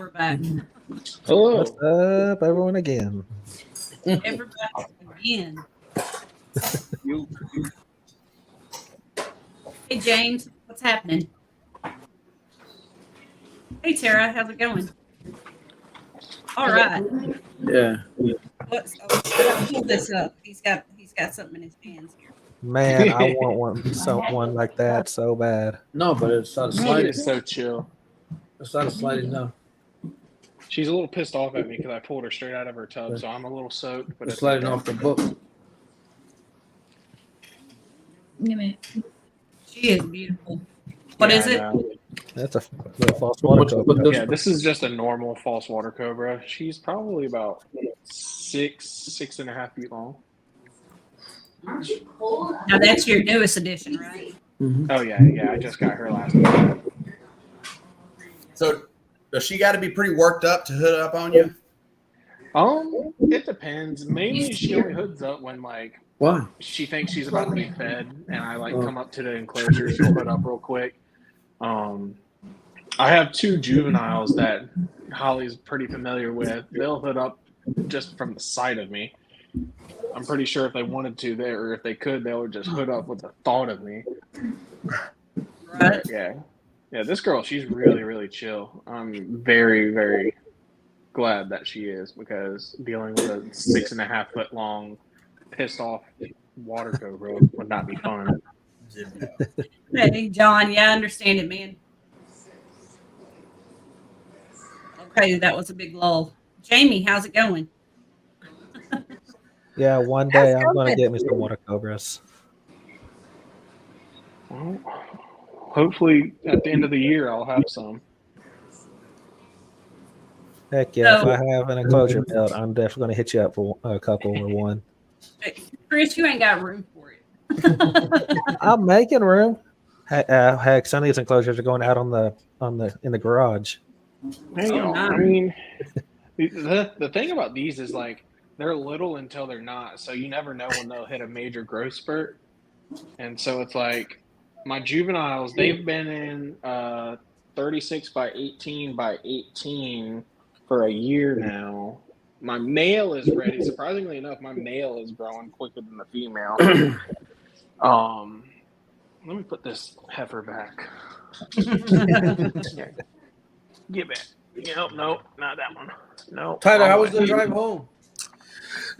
we're back. Hello. What's up, everyone, again? Everybody again. Hey, James, what's happening? Hey, Tara, how's it going? All right. Yeah. Let's pull this up. He's got something in his hands here. Man, I want someone like that so bad. No, but it's not a Slide sliding. is so chill. It's not a sliding, no. She's a little pissed off at me because I pulled her straight out of her tub, so I'm a little soaked. But It's sliding off the book. Give me. She is beautiful. What is it? That's a little false water cobra. Yeah, this is just a normal false water cobra. She's probably about 6.5 feet long. Aren't you cold? Now, that's your newest edition, right? Oh yeah, I just got her last night. So does she got to be pretty worked up to hood up on you? It depends. Mainly she only hoods up when like Why? she thinks she's about to be fed, and I like come up to the enclosure, she'll hood up real quick. I have two juveniles that Holly's pretty familiar with. They'll hood up just from the sight of me. I'm pretty sure if they wanted to, or if they could, they would just hood up with the thought of me. Right. Yeah. This girl, she's really, really chill. I'm very, very glad that she is, because dealing with a 6.5 foot long, pissed off water cobra would not be fun. Hey, John. Yeah, I understand it, man. Okay, that was a big lull. Jamie, how's it going? Yeah, one day I'm going to get me some water cobras. Well, hopefully at the end of the year, I'll have some. Heck yeah, So- if I have an enclosure built, I'm definitely going to hit you up for a couple or one. Chris, you ain't got room for it. I'm making room. Heck, some of these enclosures are going out in the garage. There you Oh, go. nice. I mean, the thing about these is like they're little until they're not, so you never know when they'll hit a major growth spurt. And so it's like my juveniles, they've been in 36 by 18 by 18 for a year now. My male is ready. Surprisingly enough, my male is growing quicker than the female. Let me put this heifer back. Get back. Nope, not that one. No. Tyler, how was the drive home?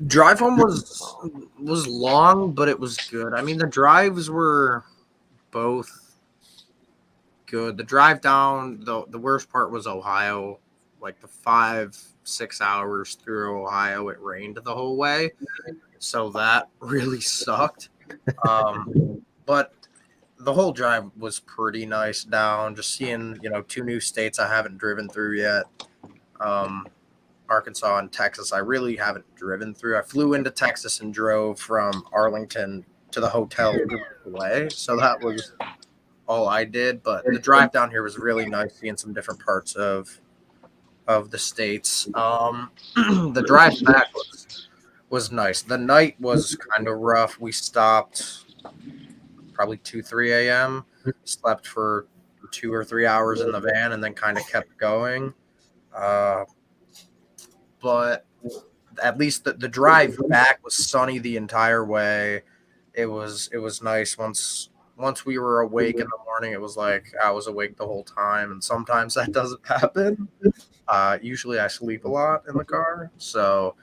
Drive home was long, but it was good. I mean, the drives were both good. The drive down, the worst part was Ohio. Like the 5-6 hours through Ohio, it rained the whole way, so that really sucked. But the whole drive was pretty nice down. Just seeing, two new states I haven't driven through yet. Arkansas and Texas, I really haven't driven through. I flew into Texas and drove from Arlington to the hotel away. So that was all I did. But the drive down here was really nice, seeing some different parts of the states. The drive back was nice. The night was kind of rough. We stopped probably 2-3 a.m. Slept for 2 or 3 hours in the van and then kind of kept going. But at least the drive back was sunny the entire way. It was nice. Once we were awake in the morning, it was like I was awake the whole time, and sometimes that doesn't happen. Usually I sleep a lot in the car, so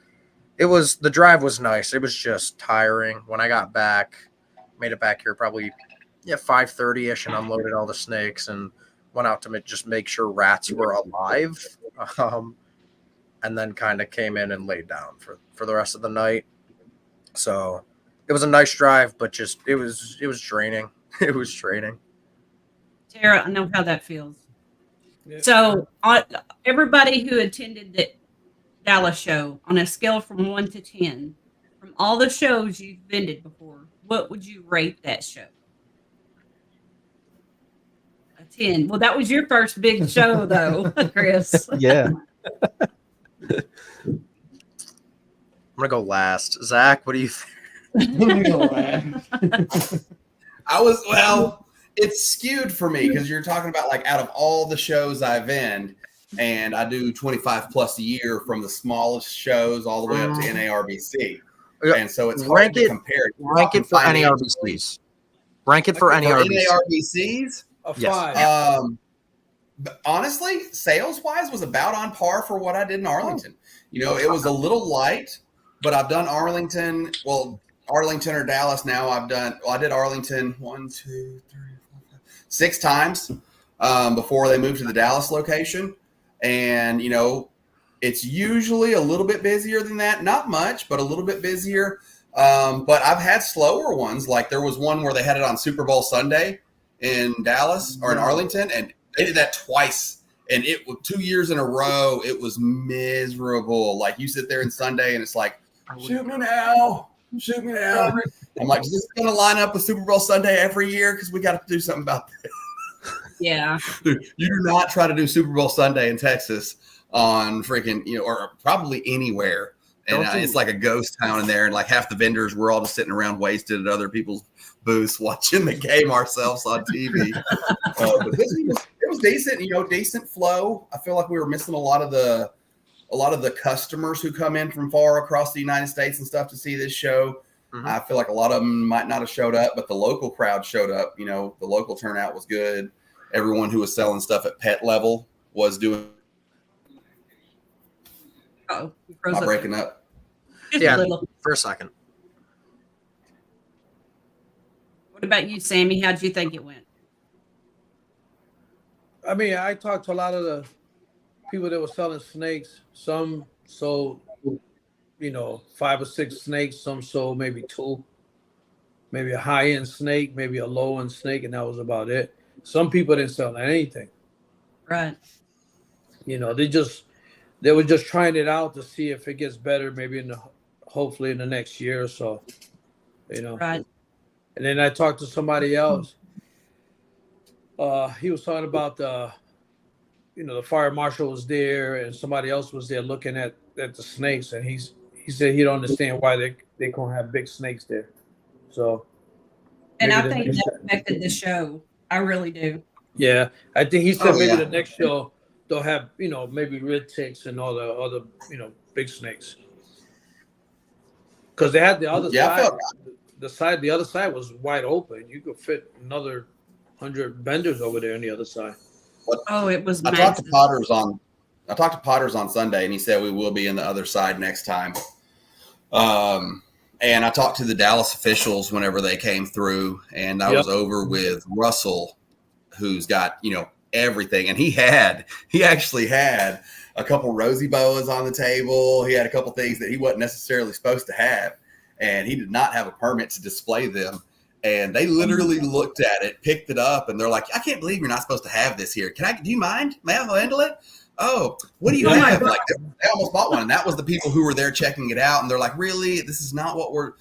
the drive was nice. It was just tiring. When I got back, made it back here probably 5:30ish, and unloaded all the snakes and went out to just make sure rats were alive. And then kind of came in and laid down for the rest of the night. So it was a nice drive, but just it was draining. It was draining. Tara, I know how that feels. Yeah. So, everybody who attended the Dallas show, on a scale from 1 to 10, from all the shows you've been to before, what would you rate that show? A 10. Well, that was your first big show, though, Chris. Yeah. I'm gonna go last. Zach, what do you think? It's skewed for me because you're talking about like out of all the shows I've been, and I do 25 plus a year from the smallest shows all the way up to NARBC. And so it's hard to compare. Rank it for NARBCs. Rank it for NARBCs. A Yes. 5. But honestly, sales wise was about on par for what I did in Arlington. You know, it was a little light, but I've done Arlington or Dallas now. I did Arlington 6 times before they moved to the Dallas location. And, you know, it's usually a little bit busier than that. Not much, but a little bit busier. But I've had slower ones. Like there was one where they had it on Super Bowl Sunday in Dallas or in Arlington, and they did that twice. And it was 2 years in a row. It was miserable. Like you sit there on Sunday and it's like, shoot me now. Shoot me now. I'm like, is this going to line up with Super Bowl Sunday every year? Because we got to do something about this. Yeah. Dude, you do not try to do Super Bowl Sunday in Texas on freaking, you know, or probably anywhere. And it's like a ghost town in there. And like half the vendors, we're all just sitting around wasted at other people's booths watching the game ourselves on TV. But it was decent, you know, decent flow. I feel like we were missing a lot of the customers who come in from far across the United States and stuff to see this show. Mm-hmm. I feel like a lot of them might not have showed up, but the local crowd showed up. You know, the local turnout was good. Everyone who was selling stuff at pet level was doing. Oh, Not breaking up. Just Yeah, a little. for a second. What about you, Sammy? How'd you think it went? I mean, I talked to a lot of the people that were selling snakes. Some sold, you know, 5 or 6 snakes. Some sold maybe 2. Maybe a high-end snake, maybe a low-end snake, and that was about it. Some people didn't sell anything. Right. You know, they were just trying it out to see if it gets better, maybe hopefully in the next year or so. You know. Right. And then I talked to somebody else. He was talking about the fire marshal was there and somebody else was there looking at the snakes, and he said he don't understand why they can't have big snakes there. So. And I think that affected the show. I really do. Yeah, I think he said maybe the next show they'll have, you know, maybe red ticks and all the other, you know, big snakes. Because they had the other side. The other side was wide open. You could fit another 100 vendors over there on the other side. Oh, it was. I talked to Potters on Sunday, and he said we will be in the other side next time. And I talked to the Dallas officials whenever they came through, and I was over with Russell, who's got, you know, everything. And he actually had a couple rosy boas on the table. He had a couple things that he wasn't necessarily supposed to have, and he did not have a permit to display them. And they literally looked at it, picked it up, and they're like, I can't believe you're not supposed to have this here. Do you mind? May I handle it? Oh, what do you have? Like, they almost bought one. And that was the people who were there checking it out. And they're like, really? This is not what we're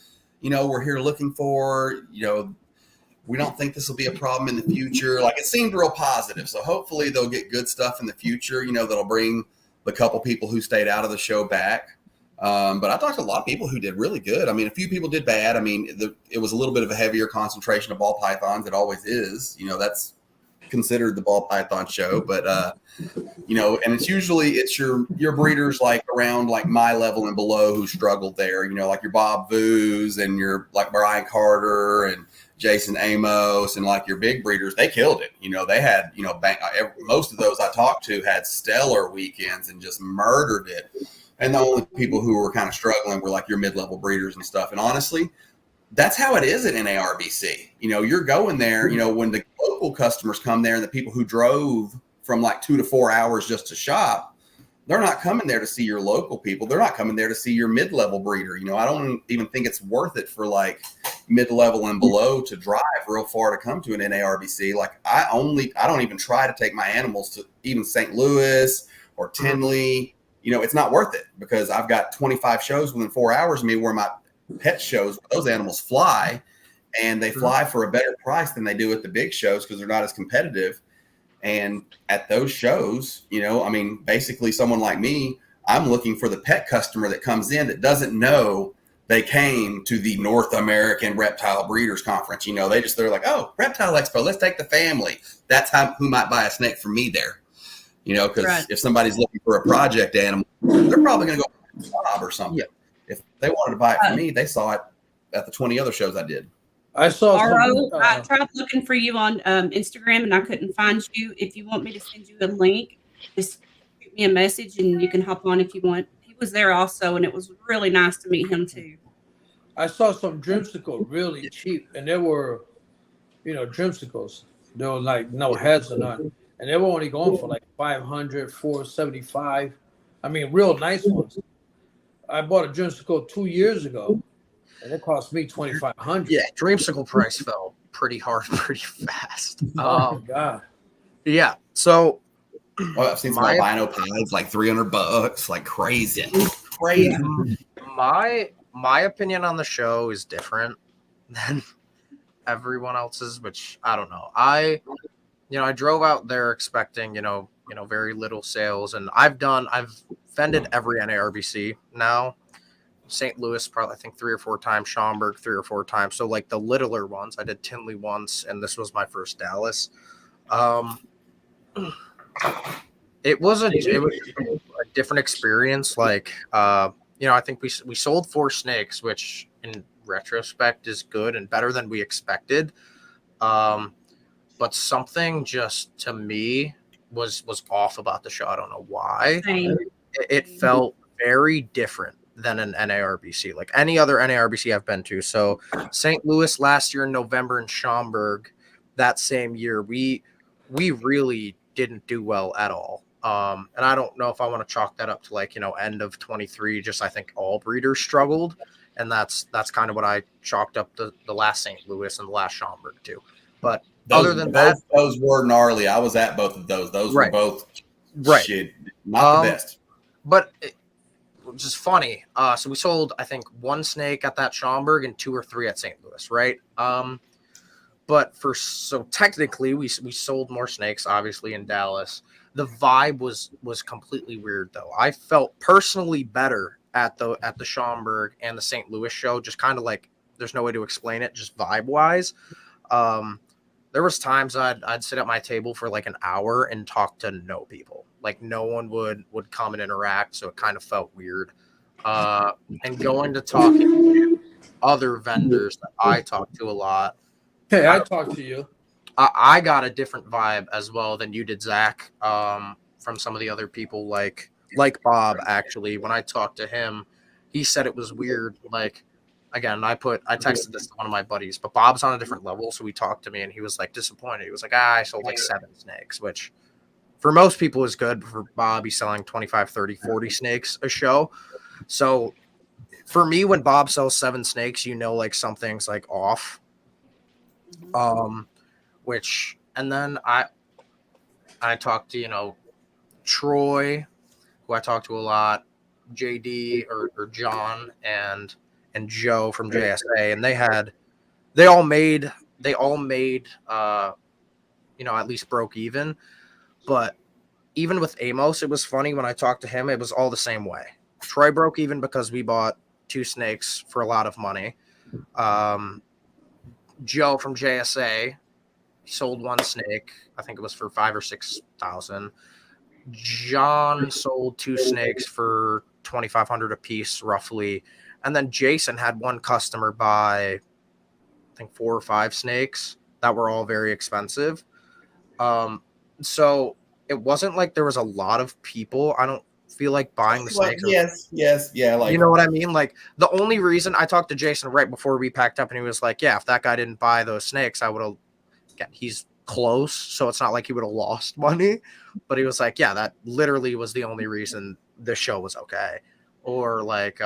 here looking for. You know, we don't think this will be a problem in the future. Like, it seemed real positive. So hopefully they'll get good stuff in the future, you know, that'll bring the couple people who stayed out of the show back. But I talked to a lot of people who did really good. I mean, a few people did bad. I mean, it was a little bit of a heavier concentration of ball pythons. It always is. You know, that's considered the ball python show. But, you know, and it's your breeders like around like my level and below who struggled there. You know, like your Bob Voos and your like Brian Carter and Jason Amos and like your big breeders, they killed it. You know, they had, you know, most of those I talked to had stellar weekends and just murdered it. And the only people who were kind of struggling were like your mid-level breeders and stuff. And honestly, that's how it is at NARBC. You know, you're going there, you know, when the local customers come there and the people who drove from like 2 to 4 hours just to shop, they're not coming there to see your local people. They're not coming there to see your mid-level breeder. You know, I don't even think it's worth it for like mid-level and below to drive real far to come to an NARBC. Like I don't even try to take my animals to even St. Louis or Tinley. You know, it's not worth it because I've got 25 shows within 4 hours of me where my pet shows, those animals fly, and they fly for a better price than they do at the big shows because they're not as competitive. And at those shows, you know, I mean, basically someone like me, I'm looking for the pet customer that comes in that doesn't know they came to the North American Reptile Breeders Conference. You know, they're like, oh, Reptile Expo, let's take the family. That's who might buy a snake from me there. because Right. if somebody's looking for a project animal, they're probably going to go to Bob or something. Yeah. If they wanted to buy it from me, they saw it at the 20 other shows I did. I saw RO, some. I tried looking for you on Instagram and I couldn't find you. If you want me to send you a link, just shoot me a message and you can hop on if you want. He was there also, and it was really nice to meet him too. I saw some dreamsicle really cheap, and they were, dreamsicles. They were like no heads or none, and they were only going for like 500, 475. I mean, real nice ones. I bought a dreamsicle 2 years ago, and it cost me 2,500. Yeah, dreamsicle price fell pretty hard, pretty fast. Oh my god. Yeah. So Well, I've seen some My- albino pies like $300, like crazy. Crazy. my opinion on the show is different than everyone else's, which I don't know. I drove out there expecting, very little sales, and I've vended every NARBC now. St. Louis probably, I think 3 or 4 times, Schaumburg 3 or 4 times. So like the littler ones, I did Tinley once, and this was my first Dallas. It was a different experience. Like, I think we sold 4 snakes, which in retrospect is good and better than we expected. But something just to me was off about the show. I don't know why. Same. It felt very different than an NARBC, like any other NARBC I've been to. So St. Louis last year in November and Schaumburg that same year, we really didn't do well at all. And I don't know if I want to chalk that up to like, end of 23, just I think all breeders struggled. And that's kind of what I chalked up the last St. Louis and the last Schaumburg to. But other than that, those were gnarly. I was at both of those. Those Right. were both Right. not the best. But which is funny. So we sold, I think, 1 snake at that Schaumburg and 2 or 3 at St. Louis, right? But so technically we sold more snakes, obviously, in Dallas. The vibe was completely weird, though. I felt personally better at the Schaumburg and the St. Louis show, just kind of like, there's no way to explain it, just vibe wise. There was times I'd sit at my table for like an hour and talk to no people. Like no one would come and interact, so it kind of felt weird. And going to talking to other vendors that I talk to a lot. Hey, I talked to you. I got a different vibe as well than you did, Zach. From some of the other people, like Bob. Actually, when I talked to him, he said it was weird. Like, again, I texted this to one of my buddies, but Bob's on a different level. So he talked to me, and he was like disappointed. He was like, I sold like 7 snakes, which for most people is good. For Bob, he's selling 25, 30, 40 snakes a show. So for me, when Bob sells 7 snakes, like something's like off. And then I talked to, Troy, who I talked to a lot, JD or John and Joe from JSA, and they all made at least broke even. But even with Amos, it was funny when I talked to him, it was all the same way. Troy broke even because we bought 2 snakes for a lot of money. Joe from JSA sold 1 snake. I think it was for $5,000 or $6,000. John sold 2 snakes for $2,500 a piece, roughly. And then Jason had 1 customer buy, I think, 4 or 5 snakes that were all very expensive. So it wasn't like there was a lot of people, I don't feel like, buying the snakes. Yes. Yeah. Like, you know what I mean? Like, the only reason I talked to Jason right before we packed up, and he was like, yeah, if that guy didn't buy those snakes, I would have, again, he's close, so it's not like he would have lost money, but he was like, yeah, that literally was the only reason the show was okay. Or like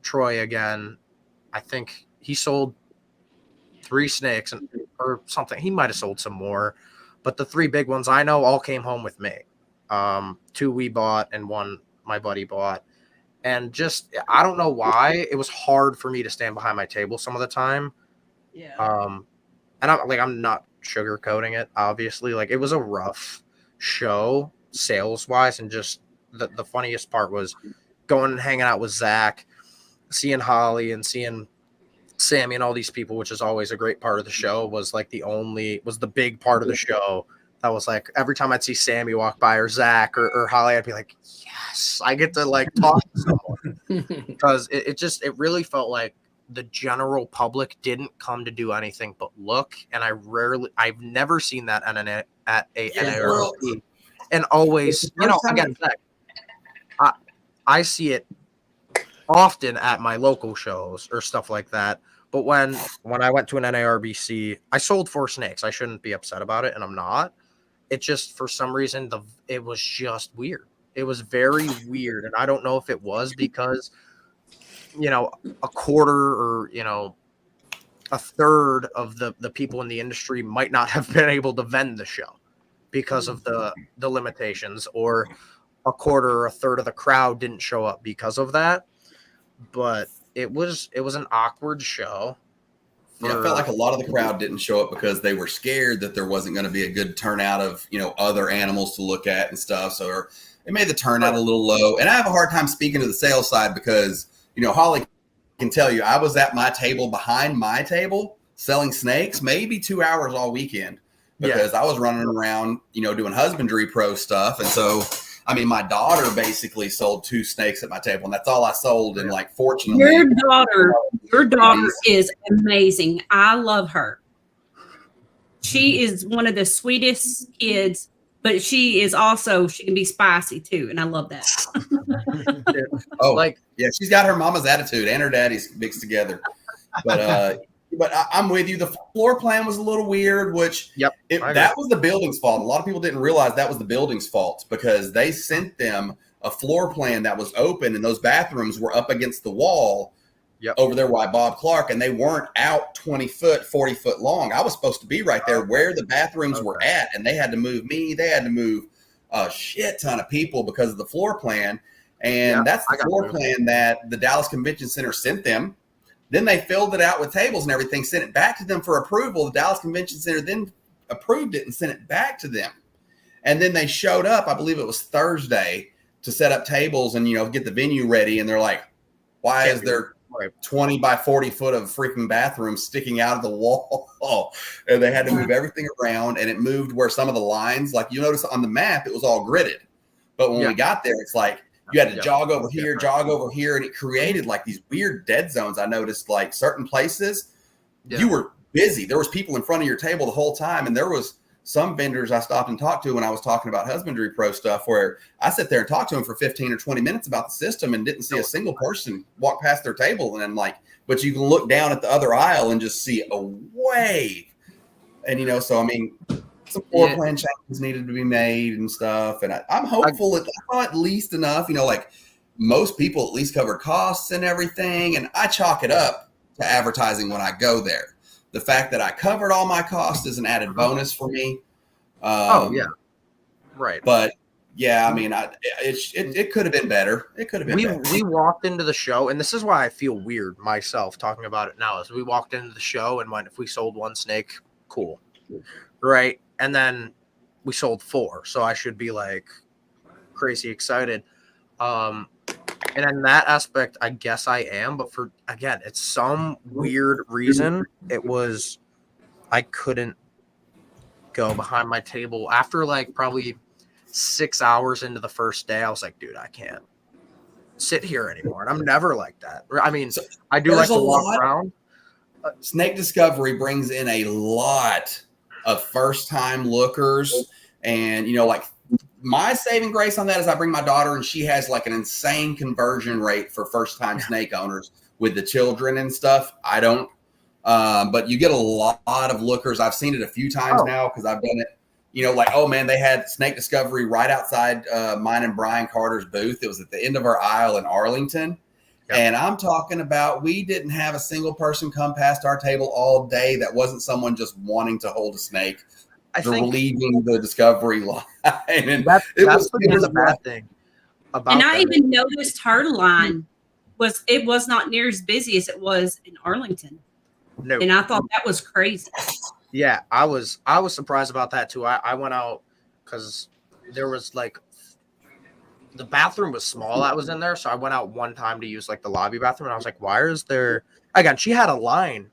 Troy, again, I think he sold 3 snakes or something. He might have sold some more, but the 3 big ones I know all came home with me. 2 we bought and 1 my buddy bought. And just, I don't know why, it was hard for me to stand behind my table some of the time. Yeah. And I'm not sugarcoating it, obviously. Like, it was a rough show sales wise, and just the funniest part was going and hanging out with Zach, seeing Holly and seeing Sammy and all these people, which is always a great part of the show, was like the big part of the show that was like every time I'd see Sammy walk by or Zach or Holly, I'd be like, yes, I get to like talk to someone. Because it really felt like the general public didn't come to do anything but look. And I've never seen that at a NARBC. And always, again, Zach, I see it often at my local shows or stuff like that. But when I went to an NARBC, I sold 4 snakes. I shouldn't be upset about it, and I'm not. It just, for some reason, it was just weird. It was very weird, and I don't know if it was because, a quarter or, a third of the people in the industry might not have been able to vend the show because of the limitations, or a quarter or a third of the crowd didn't show up because of that. But it was an awkward show. Yeah, I felt like a lot of the crowd didn't show up because they were scared that there wasn't going to be a good turnout of, other animals to look at and stuff. So it made the turnout a little low. And I have a hard time speaking to the sales side because, Holly can tell you, I was at my table behind my table selling snakes, maybe 2 hours all weekend because I was running around, doing husbandry pro stuff. And so, my daughter basically sold 2 snakes at my table, and that's all I sold. And fortunately, your daughter is amazing. I love her. She is one of the sweetest kids, but she can be spicy too. And I love that. Yeah, she's got her mama's attitude and her daddy's mixed together. But I'm with you. The floor plan was a little weird, which that was the building's fault. A lot of people didn't realize that was the building's fault because they sent them a floor plan that was open and those bathrooms were up against the wall over there by Bob Clark, and they weren't out 20 foot, 40 foot long. I was supposed to be right there where the bathrooms were at, and they had to move me. They had to move a shit ton of people because of the floor plan. And that's the floor plan that the Dallas Convention Center sent them. Then they filled it out with tables and everything, sent it back to them for approval. The Dallas Convention Center then approved it and sent it back to them. And then they showed up, I believe it was Thursday, to set up tables and, get the venue ready. And they're like, why is there 20 by 40 foot of freaking bathrooms sticking out of the wall? And they had to move everything around, and it moved where some of the lines, like you notice on the map, it was all gridded. But when we got there, it's like, you had to jog over here, jog over here, and it created like these weird dead zones. I noticed like certain places, you were busy. There was people in front of your table the whole time, and there was some vendors I stopped and talked to when I was talking about husbandry pro stuff where I sit there and talk to them for 15 or 20 minutes about the system and didn't see a single person walk past their table. And I'm like, but you can look down at the other aisle and just see a wave. And, so, some floor plan changes needed to be made and stuff. And I'm hopeful that at least enough, most people at least cover costs and everything. And I chalk it up to advertising when I go there. The fact that I covered all my costs is an added bonus for me. Right. But it could have been better. It could have been better. We walked into the show, and this is why I feel weird myself talking about it now, is we walked into the show and went, if we sold 1 snake, cool. Right. And then we sold 4. So I should be like crazy excited. And in that aspect, I guess I am. But it's some weird reason. I couldn't go behind my table after like probably 6 hours into the first day. I was like, dude, I can't sit here anymore. And I'm never like that. I do like to walk around. Snake Discovery brings in a lot of first-time lookers, and my saving grace on that is I bring my daughter, and she has like an insane conversion rate for first-time snake owners with the children and stuff. I don't, but you get a lot of lookers. I've seen it a few times now because I've done it. They had Snake Discovery right outside mine and Brian Carter's booth. It was at the end of our aisle in Arlington. And I'm talking about, we didn't have a single person come past our table all day that wasn't someone just wanting to hold a snake. Relieving the Discovery line. And that's the bad thing about and I even noticed her line was not near as busy as it was in Arlington. No. And I thought that was crazy. Yeah, I was surprised about that too. I went out because there was like the bathroom was small that was in there, so I went out one time to use like the lobby bathroom, and I was like, why is there? Again, she had a line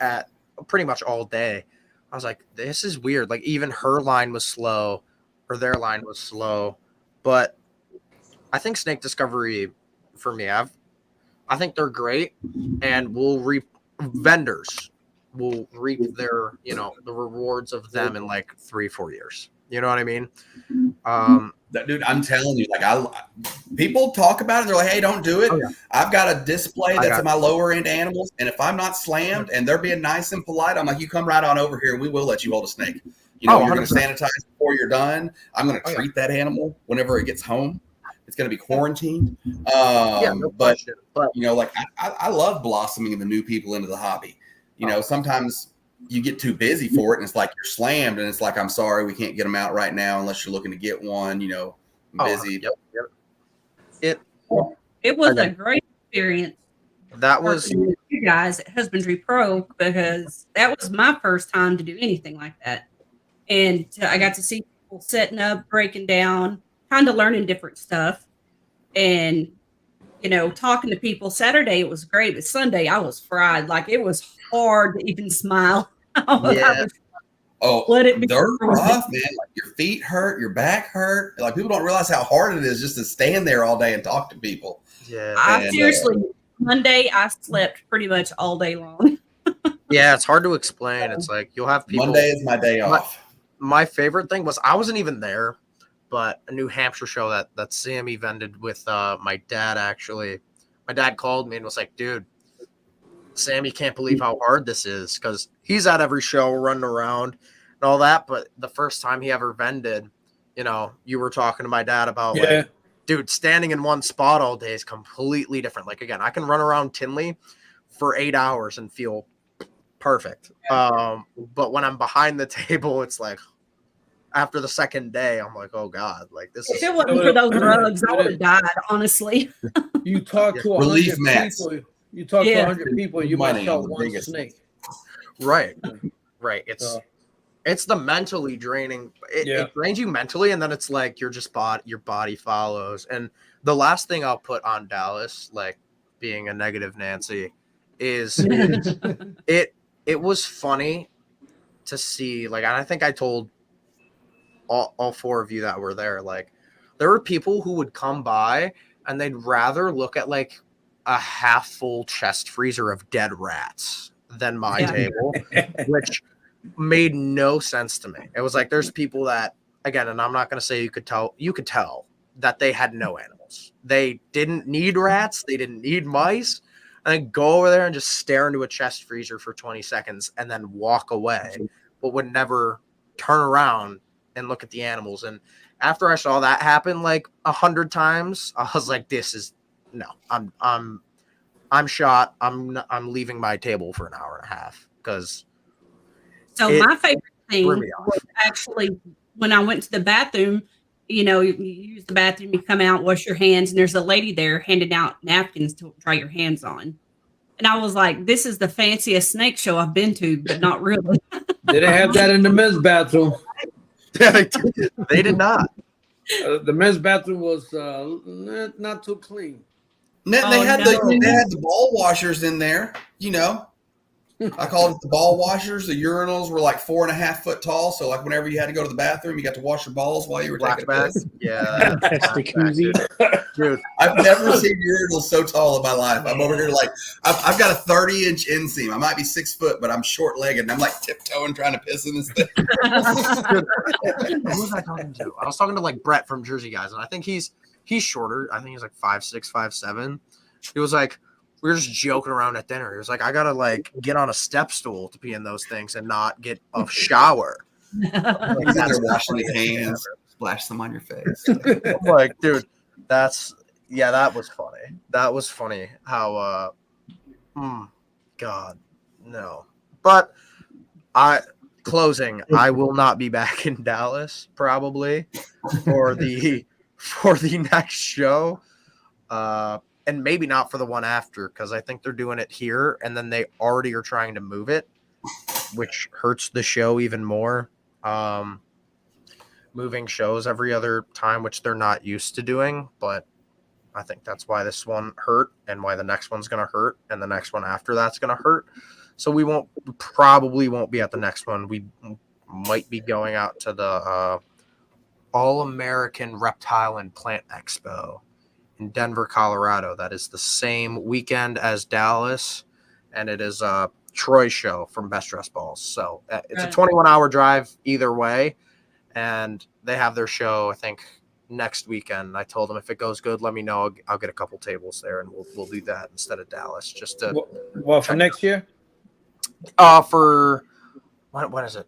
at pretty much all day, I was like, this is weird. Like even her line was slow, or their line was slow. But I think Snake Discovery, for me, I think they're great, and vendors will reap their, the rewards of them in like 3-4 years. You know what I mean? Dude, I'm telling you, like people talk about it. They're like, "Hey, don't do it." Oh, yeah. I've got a display that's in my lower end animals, and if I'm not slammed and they're being nice and polite, I'm like, "You come right on over here, and we will let you hold a snake." You're going to sanitize before you're done. I'm going to treat that animal whenever it gets home. It's going to be quarantined. No question. But like I love blossoming the new people into the hobby. Sometimes you get too busy for it, and it's like you're slammed, and it's like, I'm sorry, we can't get them out right now unless you're looking to get one. I'm busy. Yep. It was a great experience. That was working with you guys at Husbandry Pro, because that was my first time to do anything like that, and I got to see people setting up, breaking down, kind of learning different stuff, and talking to people. Saturday it was great, but Sunday I was fried. Like it was hard to even smile. Yeah. They're rough, man. Like your feet hurt, your back hurt. Like people don't realize how hard it is just to stand there all day and talk to people. Yeah. Seriously, Monday I slept pretty much all day long. Yeah, it's hard to explain. It's like you'll have people. Monday is my day off. My favorite thing was I wasn't even there, but a New Hampshire show that Sammy vended with my dad. Actually, my dad called me and was like, "Dude, Sammy can't believe how hard this is," because he's at every show running around and all that. But the first time he ever vended, you were talking to my dad about like, dude, standing in one spot all day is completely different. Like, again, I can run around Tinley for 8 hours and feel perfect. But when I'm behind the table, it's like after the second day, I'm like, oh God, like this If it wasn't for those drugs, I would have died, honestly. You talk to 100 people. You talk to 100 people, and you might sell one snake. Right. It's the mentally draining. It drains you mentally, and then it's like your body follows. And the last thing I'll put on Dallas, like being a negative Nancy, is it was funny to see. Like, and I think I told all 4 of you that were there. Like, there were people who would come by and they'd rather look at like a half full chest freezer of dead rats than my table, which made no sense to me. It was like, there's people that, again, and I'm not going to say you could tell that they had no animals. They didn't need rats. They didn't need mice. And then go over there and just stare into a chest freezer for 20 seconds and then walk away, but would never turn around and look at the animals. And after I saw that happen like 100 times, I was like, this is no, I'm shot. I'm leaving my table for an hour and a half because. So my favorite thing was actually when I went to the bathroom. You use the bathroom, you come out, wash your hands, and there's a lady there handing out napkins to dry your hands on. And I was like, this is the fanciest snake show I've been to, but not really. They didn't have that in the men's bathroom. They did not. The men's bathroom was not too clean. They had the ball washers in there, I called it the ball washers. The urinals were like 4.5 foot tall. So like whenever you had to go to the bathroom, you got to wash your balls while you were taking a piss. Yeah. Dude, I've never seen urinals so tall in my life. I'm over here like, I've got a 30-inch inseam. I might be 6 foot, but I'm short-legged. And I'm like tiptoeing trying to piss in this thing. Who was I talking to? I was talking to like Brett from Jersey Guys. And I think he's shorter. I think he's like 5'6", 5'7". He was like, we were just joking around at dinner. He was like, I gotta like get on a step stool to pee in those things and not get a shower. He's in there washing his hands, splash them on your face. I'm like, dude, that was funny. That was funny how God, no. But I will not be back in Dallas probably for the next show. And maybe not for the one after, because I think they're doing it here, and then they already are trying to move it, which hurts the show even more. Moving shows every other time, which they're not used to doing, but I think that's why this one hurt, and why the next one's going to hurt, and the next one after that's going to hurt. So we probably won't be at the next one. We might be going out to the All-American Reptile and Plant Expo in Denver, Colorado. That is the same weekend as Dallas, and it is a Troy show from Best Dress Balls. So it's a 21-hour drive either way, and they have their show, I think, next weekend. I told them if it goes good, let me know. I'll get a couple tables there, and we'll do that instead of Dallas. Just to for next year. For when is it?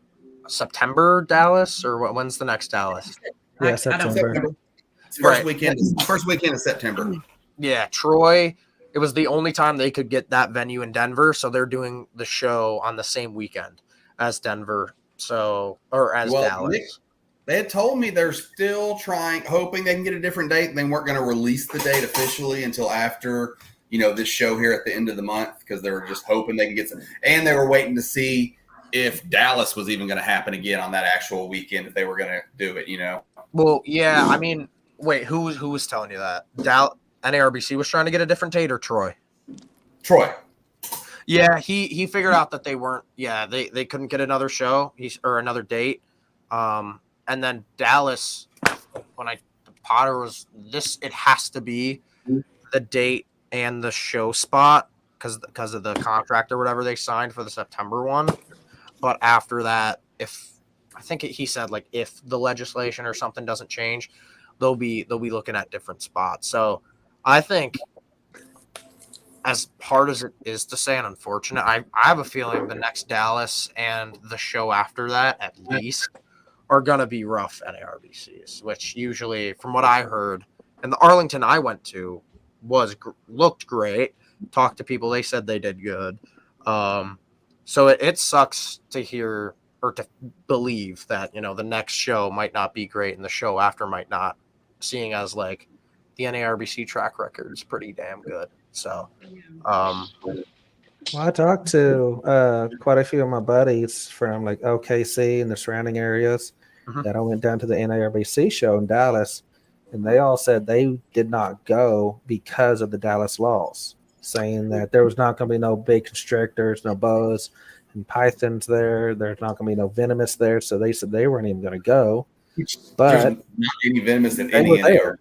September Dallas, or when's the next Dallas? Yeah, September. First weekend of September. Yeah, Troy. It was the only time they could get that venue in Denver, so they're doing the show on the same weekend as Denver. Dallas. They had told me they're still hoping they can get a different date. They weren't going to release the date officially until after, this show here at the end of the month, because they were just hoping they can get some. And they were waiting to see if Dallas was even going to happen again on that actual weekend, if they were going to do it, Well, yeah, I mean, wait, who was telling you that? NARBC was trying to get a different date, or Troy? Troy. Yeah, he figured out that they weren't. Yeah, they couldn't get another show or another date. And then Dallas, Potter was this, it has to be the date and the show spot because of the contract or whatever they signed for the September one. But after that, he said if the legislation or something doesn't change, they'll be looking at different spots. So I think, as hard as it is to say and unfortunate, I have a feeling the next Dallas and the show after that at least are going to be rough NARBCs, which usually, from what I heard, and the Arlington I went to looked great. Talked to people, they said they did good. So it sucks to hear or to believe that, the next show might not be great and the show after might not, seeing as the NARBC track record is pretty damn good. So, well, I talked to quite a few of my buddies from OKC and the surrounding areas that I went down to the NARBC show in Dallas, and they all said they did not go because of the Dallas laws, saying that there was not going to be no big constrictors, no boas and pythons there. There's not going to be no venomous there, so they said they weren't even going to go. But there's not any venomous in any NARBC.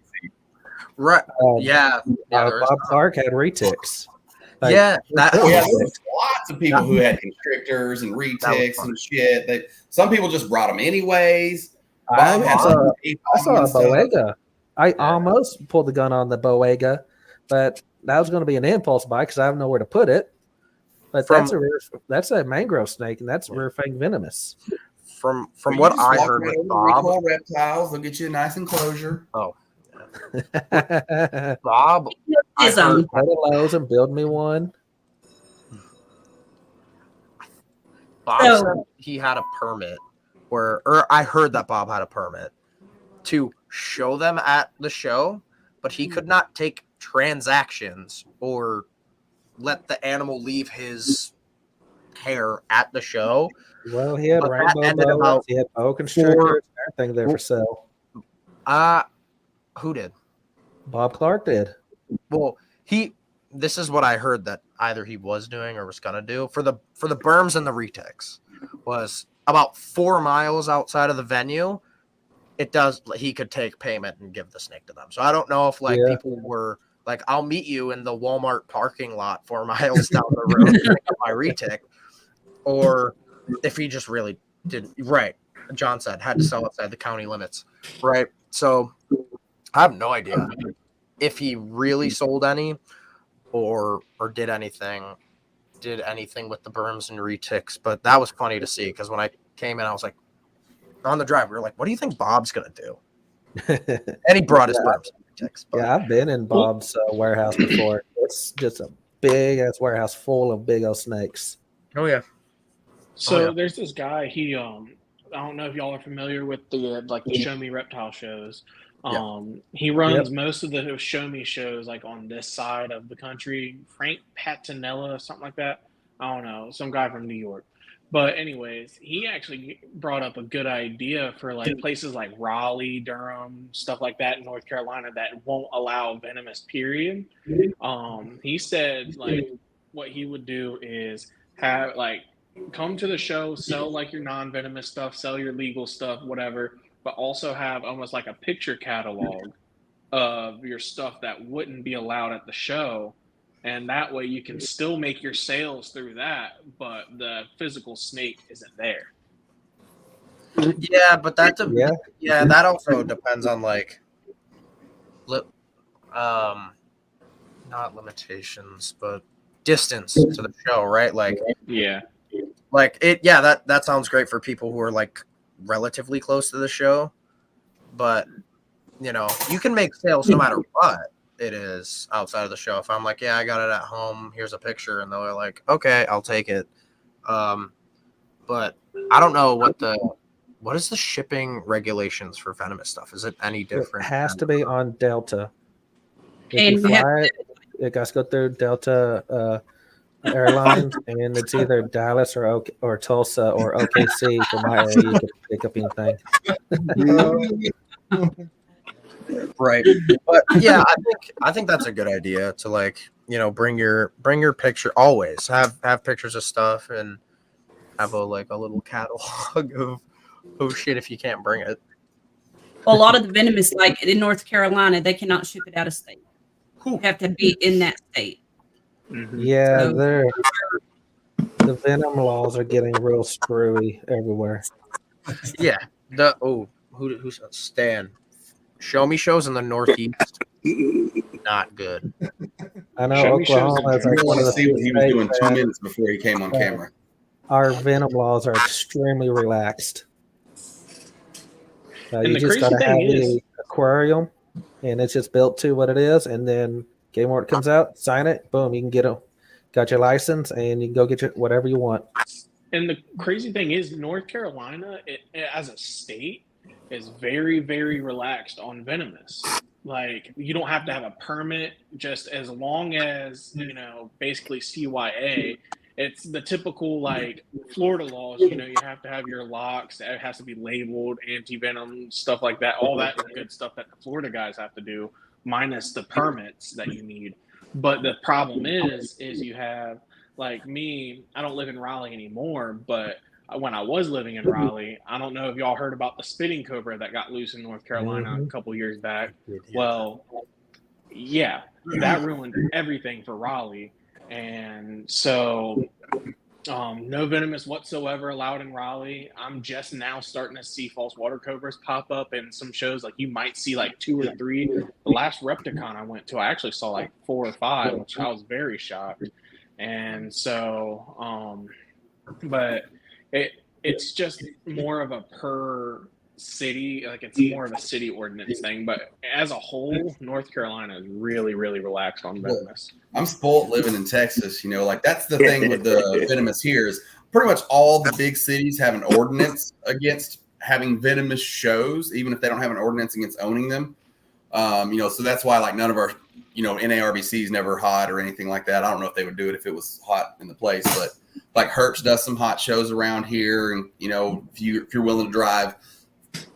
Right. Bob Clark had retics. There's lots of people who had constrictors and retics and shit. Some people just brought them anyways. I saw a Boega. I almost pulled the gun on the Boega, but that was going to be an impulse buy because I have nowhere to put it. But that's a mangrove snake, and that's rear fang venomous. From what I heard with Bob, reptiles, they'll get you a nice enclosure. Oh. Bob, I heard Lowe's and build me one. Bob said he had a permit, or I heard that Bob had a permit to show them at the show, but he could not take transactions or let the animal leave his hair at the show. Well, he had rainbow boas, he had boa constrictors, everything there for sale. Who did? Bob Clark did. Well, this is what I heard that either he was doing or was gonna do for the berms and the retics was about 4 miles outside of the venue. He could take payment and give the snake to them. So I don't know if people were like, I'll meet you in the Walmart parking lot 4 miles down the road to pick up my retic, or if he just really didn't. Right. John said had to sell outside the county limits. Right. So I have no idea if he really sold any or did anything with the berms and retics. But that was funny to see because when I came in, I was like, on the drive, we were like, what do you think Bob's going to do? And he brought his berms and retics. Yeah, I've been in Bob's warehouse before. It's just a big-ass warehouse full of big old snakes. Oh, yeah. So there's this guy, I don't know if y'all are familiar with the Show Me Reptile shows. He runs most of the Show Me shows on this side of the country. Frank Patinella, something like that. I don't know, some guy from New York. But anyways, he actually brought up a good idea for places like Raleigh, Durham, stuff like that in North Carolina that won't allow venomous, period. He said what he would do is have like come to the show, sell like your non-venomous stuff, sell your legal stuff, whatever, but also have almost like a picture catalog of your stuff that wouldn't be allowed at the show. And that way you can still make your sales through that, but the physical snake isn't there. Yeah, but that also depends on like not limitations, but distance to the show, right? Like that sounds great for people who are like relatively close to the show, but you know, you can make sales no matter what it is outside of the show. If I'm like, yeah, I got it at home, here's a picture, and they're like, okay, I'll take it. But I don't know what is the shipping regulations for venomous stuff? Is it any different? It has to be on Delta. If And you fly it got to go through Delta Airlines, and it's either Dallas or Tulsa or OKC for my area. You can pick up anything. Right, but yeah, I think that's a good idea to like, you know, bring your picture. Always have pictures of stuff and have a little catalog of shit if you can't bring it. Well, a lot of the venomous, like in North Carolina, they cannot ship it out of state. You have to be in that state. Yeah, the venom laws are getting real screwy everywhere. Yeah, who's Stan? Show me shows in the Northeast, not good. I know Oklahoma is like one of the see what he was doing 2 minutes before he came on camera. Our venom laws are extremely relaxed. You just gotta have the aquarium, and it's just built to what it is, and then game where it comes out, sign it, boom, you can got your license, and you can go get your whatever you want. And the crazy thing is, North Carolina, as a state, is very, very relaxed on venomous. Like, you don't have to have a permit, just as long as, you know, basically CYA. It's the typical, like, Florida laws, you know, you have to have your locks, it has to be labeled, anti-venom, stuff like that. All that good stuff that the Florida guys have to do, minus the permits that you need. But the problem is you have, like me, I don't live in Raleigh anymore, but when I was living in Raleigh, I don't know if y'all heard about the spitting cobra that got loose in North Carolina a couple years back. Well, yeah, that ruined everything for Raleigh. And so no venomous whatsoever allowed in Raleigh. I'm just now starting to see false water cobras pop up in some shows. Like, you might see like 2 or 3. The last Repticon I went to, I actually saw like 4 or 5, which I was very shocked. And so, but it's just more of a per city, like it's more of a city ordinance thing. But as a whole, North Carolina is really, really relaxed on venomous. I'm spoiled living in Texas, you know, like that's the thing with the venomous here is pretty much all the big cities have an ordinance against having venomous shows, even if they don't have an ordinance against owning them. You know, so that's why like none of our, you know, NARBC is never hot or anything like that. I don't know if they would do it if it was hot in the place, but like Hertz does some hot shows around here. And, you know, if you're willing to drive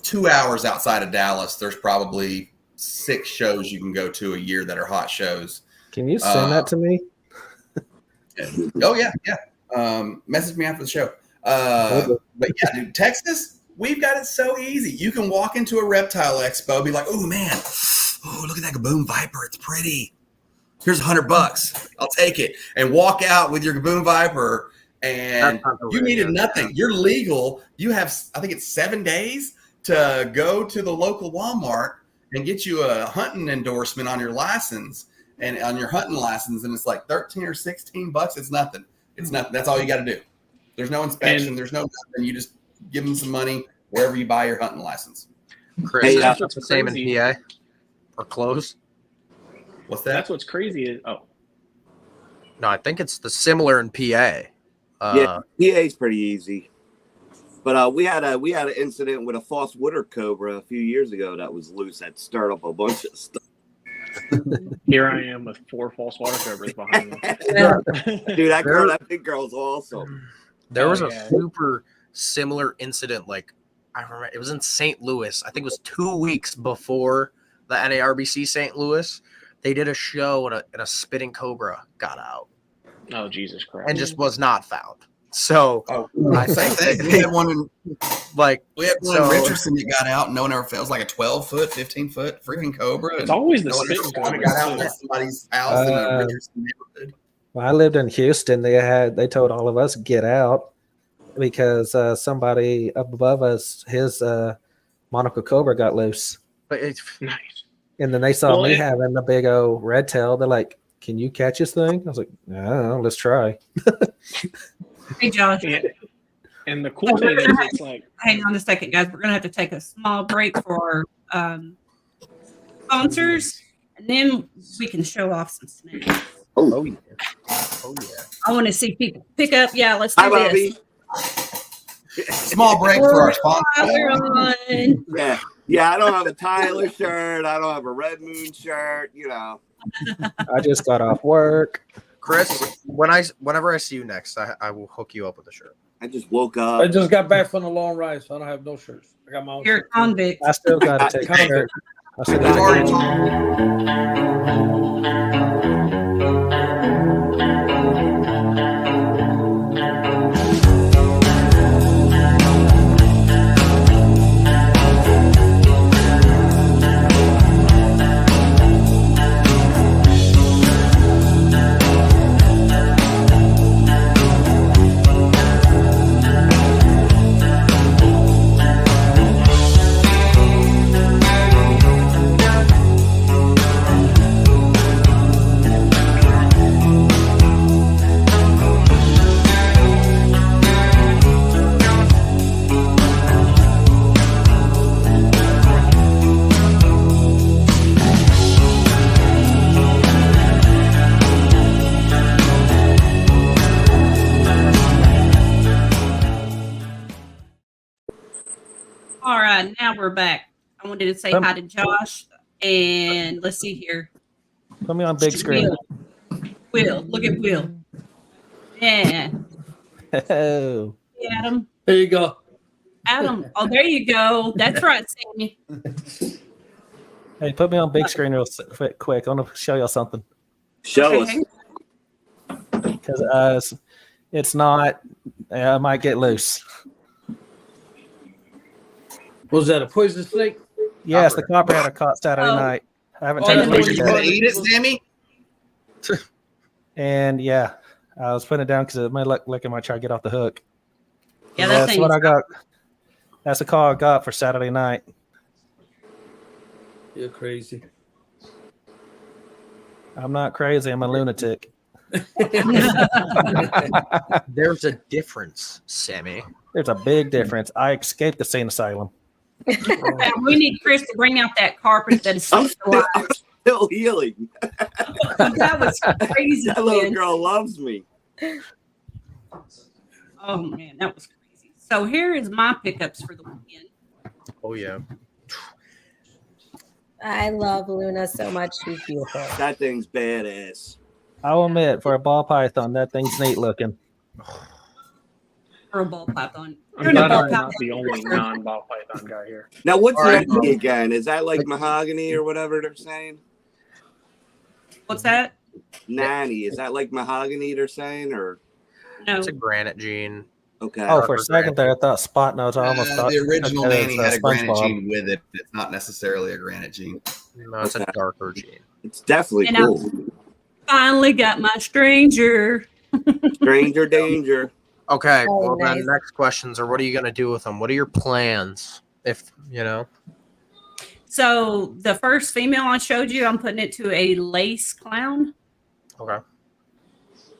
2 hours outside of Dallas, there's probably 6 shows you can go to a year that are hot shows. Can you send that to me? Oh yeah. Message me after the show. But yeah, dude, Texas, we've got it so easy. You can walk into a reptile expo, be like, oh man, oh, look at that Gaboon Viper. It's pretty. Here's $100. I'll take it. And walk out with your Gaboon Viper, and you needed nothing. You're legal. You have, I think it's 7 days to go to the local Walmart and get you a hunting endorsement on your license and on your hunting license. And it's like 13 or 16 bucks. It's nothing. It's nothing. That's all you got to do. There's no inspection. There's no nothing. You just give them some money wherever you buy your hunting license. Chris, Hey, that's the same in PA or close. What's that? That's what's crazy is No, I think it's the similar in PA. Yeah, PA's pretty easy. But we had an incident with a false water cobra a few years ago that was loose that stirred up a bunch of stuff. here I am with 4 false water cobras behind me. Dude, that big girl's awesome. There was a super similar incident. Like, I remember it was in St. Louis. I think it was 2 weeks before the NARBC St. Louis. They did a show and a spitting cobra got out. Oh, Jesus Christ. and just was not found. So I Same think thing. We had one in so Richardson that got out, and no one ever found. It was like a 12-foot, 15-foot freaking cobra. It's always the no one ever spitting found it. cobra. Got out in somebody's house in the Richardson neighborhood. When I lived in Houston, they told all of us get out because somebody up above us, his monocle cobra got loose, but it's Nice. and then they saw Well, me having a big old red tail. They're like, "Can you catch this thing?" I was like, "I don't know, let's try." Hey, Josh. And the cool thing is, it's like, Hang on a second, guys. We're gonna have to take a small break for sponsors, and then we can show off some snakes. oh yeah. I want to see people pick up. Yeah, let's do Hi, this. Bobby. Small break for our sponsor. We're on. Yeah. I don't have a Tyler shirt. I don't have a Red Moon shirt. You know. I just got off work. Chris, whenever I see you next, I will hook you up with a shirt. I just woke I up. just got back from the long ride, so I don't have no shirts. I got my own. You're a shirt. convict. I still got to take a shirt. I still We've gotta already take- talked. All right, now we're back. I wanted to say hi to Josh, and let's see here. Put me on big screen. Will, look at Will. Yeah, Oh, Adam. There you go. Adam. Oh, there you go. That's right, Sammy. hey, put me on big screen real quick. I want to show y'all something Show us. Okay. because it's not. I might get loose. Was that a poison snake? Yes, the copperhead I caught Saturday Oh. night. I haven't Oh, taken that's it what You you yet. gonna eat it, Sammy? And yeah, I was putting it down because it might look like I might try to get off the hook. Yeah, that That's thing. what I got. That's the call I got for Saturday night. You're crazy. I'm not crazy. I'm a lunatic. There's a difference, Sammy. There's a big difference. I escaped the sane asylum. We need Chris to bring out that carpet that is I'm still still healing. That was crazy. That little man. girl loves me. Oh man, that was crazy. So here is my pickups for the weekend. Oh yeah. I love Luna so much. She's beautiful. That thing's badass. I'll admit, for a ball python, that thing's neat looking. For a ball python. I'm You're in a glad ball I'm not python. the only non-ball python guy here. Now, what's All right. Nanny again? Is that like mahogany or whatever they're saying? What's that? Nanny, is that like mahogany they're saying, or No. It's a granite gene. okay? Oh, for a second there, I thought Spot Nose. I almost thought The original it was, Nanny had a granite SpongeBob. gene with it. It's not necessarily a granite gene. No, it's a Okay. darker gene. It's definitely And cool. Finally got my stranger. Stranger danger. Okay. Oh, Well, nice. then next questions are: what are you gonna do with them? What are your plans? If you know. So the first female I showed you, I'm putting it to a lace clown. Okay.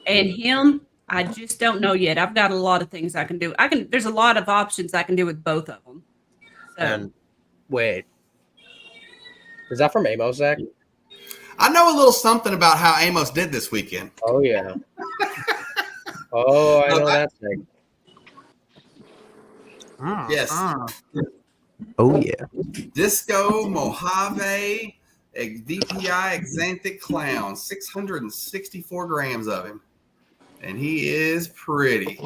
And him, I just don't know yet. I've got a lot of things I can do. There's a lot of options I can do with both of them. So And wait, is that from Amos, Zach? I know a little something about how Amos did this weekend. Oh yeah. Oh, I know that thing. Yes. Oh yeah. Disco Mojave DPI Xanthic Clown, 664 grams of him. And he is pretty.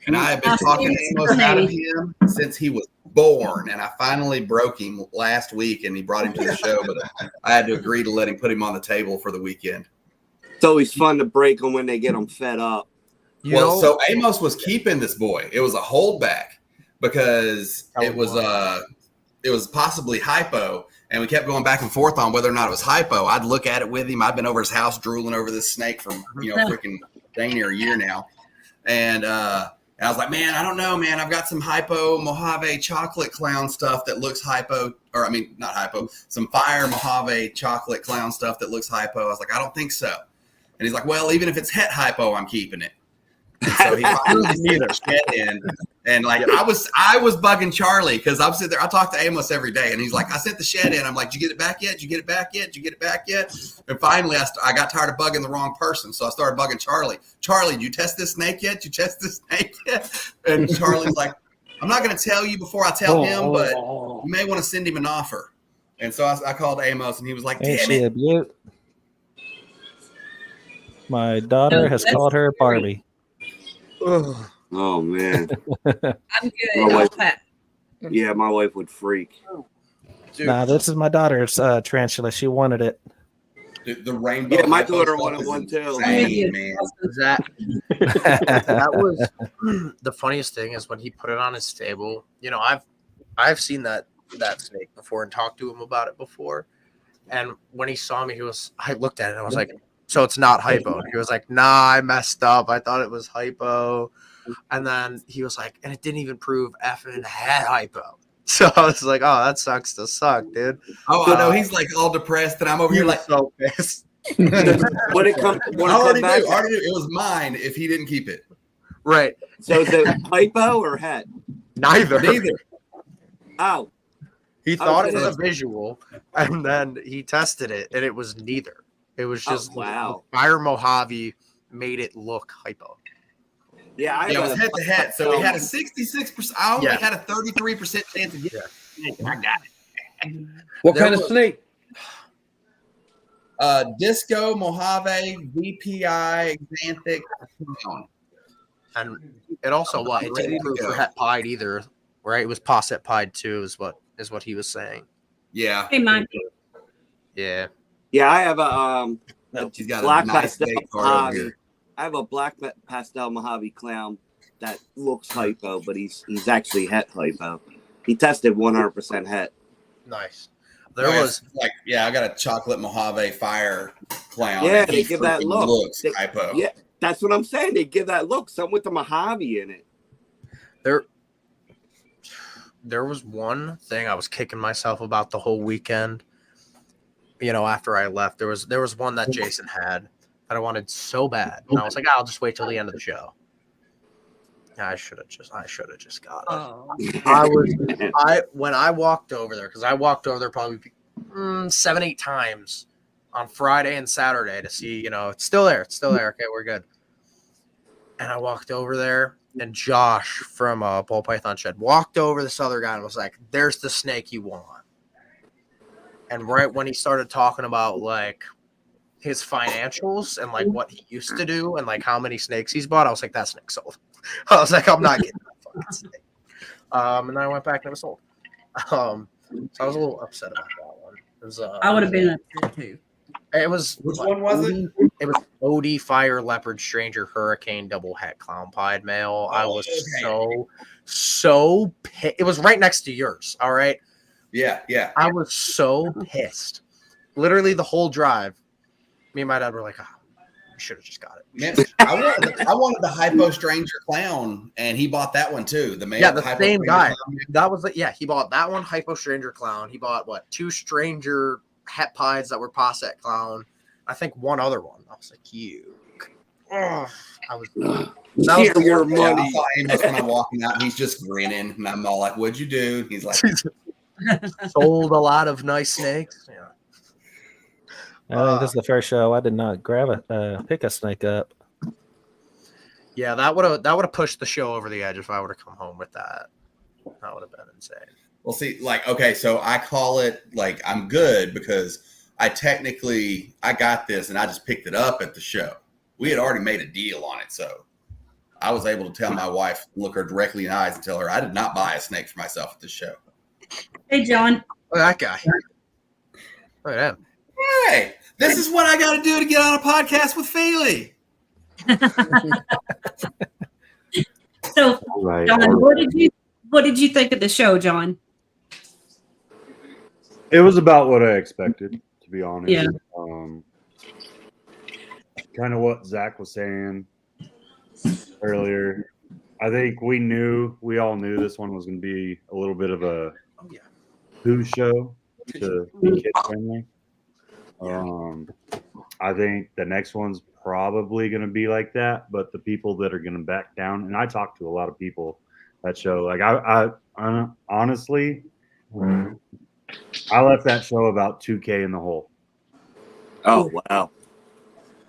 And I have been talking Amos out of him since he was born. And I finally broke him last week and he brought him to the show, but I had to agree to let him put him on the table for the weekend. It's always fun to break them when they get them fed up. So Amos was keeping this boy. It was a holdback because it was possibly hypo, and we kept going back and forth on whether or not it was hypo. I'd look at it with him. I've been over his house drooling over this snake for freaking dang near a year now, and I was like, man, I don't know, man. I've got some hypo Mojave chocolate clown stuff that looks hypo, or I mean not hypo, some fire Mojave chocolate clown stuff that looks hypo. I was like, I don't think so, and he's like, well, even if it's het hypo, I'm keeping it. And so he finally sent the shed in, and like I was bugging Charlie because I'm sitting there. I talk to Amos every day, and he's like, I sent the shed in. I'm like, did you get it back yet? Did you get it back yet? Did you get it back yet? And finally, I got tired of bugging the wrong person, so I started bugging Charlie. Charlie, did you test this snake yet? Did you test this snake yet? And Charlie's like, I'm not going to tell you before I tell him, but you may want to send him an offer. And so I called Amos, and he was like, damn Ain't she it. a beaut? My daughter has called her Barbie. Oh man. I'm good. My wife- Pat. Yeah, my wife would freak. Dude. Nah, this is my daughter's tarantula. She wanted it. The rainbow. Yeah, my hypo daughter stuff wanted is one too. insane, man. That was the funniest thing is when he put it on his table. You know, I've seen that snake before and talked to him about it before. And when he saw me, I looked at it and I was like, so it's not hypo. He was like, nah, I messed up. I thought it was hypo. And then he was like, and it didn't even prove effing had hypo. So I was like, oh, that sucks to suck, dude. Oh, I know. He's like all depressed, and I'm over here like, so pissed. When it comes, I already knew. It was mine if he didn't keep it. Right. So is it hypo or het? Neither. Oh, He thought it was a visual, and then he tested it, and it was neither. It was just wow. Fire Mojave made it look hypo. Yeah, it was head to head. So we had a 66%. I only had a 33% chance of getting it. I got it. What kind of snake? Disco, Mojave, VPI, Xanthic. And it also it didn't prove for het pied either, right? It was posset pied too, is what he was saying. Yeah. Hey, mine. Yeah. Yeah, I have a she's got black a nice pastel Mojave. Mojave. I have a black pastel Mojave clown that looks hypo, but he's actually het hypo. He tested 100% het. Nice. There was like, I got a chocolate Mojave fire clown. Yeah, they give that look. Looks hypo. Yeah, that's what I'm saying. They give that look. Some with the Mojave in it. There was one thing I was kicking myself about the whole weekend. You know, after I left, there was one that Jason had that I wanted so bad, and I was like, I'll just wait till the end of the show. I should have just got it. When I walked over there, because I walked over there probably 7-8 times on Friday and Saturday to see, it's still there. Okay, we're good. And I walked over there, and Josh from Ball Python Shed walked over this other guy and was like, "There's the snake you want." And right when he started talking about like his financials and like what he used to do and like how many snakes he's bought, I was like, that snake sold. I was like, I'm not getting that fucking snake. And then I went back and it was sold. So I was a little upset about that one. It was, I would have been upset too. It was which one was it? It was OD Fire Leopard Stranger Hurricane Double Het Clown Pied Male. I was so pissed. It was right next to yours. All right. Yeah. I was so pissed. Literally the whole drive. Me and my dad were like, we should have just got it. Man, I wanted the Hypo Stranger Clown, and he bought that one too. The same guy. That was he bought that one, Hypo Stranger Clown. He bought 2 Stranger Het Pieds that were Posset Clown. I think one other one. I was like, you. That was your money. I saw Amos when I'm walking out, and he's just grinning, and I'm all like, "What'd you do?" He's like, sold a lot of nice snakes. Yeah. I think this is the first show I did not pick a snake up. Yeah, that would have pushed the show over the edge if I would have come home with that. That would have been insane. Well, see, okay, so I call it I'm good because I got this and I just picked it up at the show. We had already made a deal on it, so I was able to tell my wife, look her directly in the eyes and tell her I did not buy a snake for myself at this show. Hey, John. Look at that guy. Look at him. Hey, This is what I got to do to get on a podcast with Feely. So, All right. John, what did you think of the show, John? It was about what I expected, to be honest. Yeah. Kind of what Zach was saying earlier. I think we all knew this one was going to be a little bit of a who show to be kid friendly. I think the next one's probably going to be like that, but the people that are going to back down, and I talked to a lot of people that show. Like I honestly, I left that show about $2,000 in the hole. Oh wow!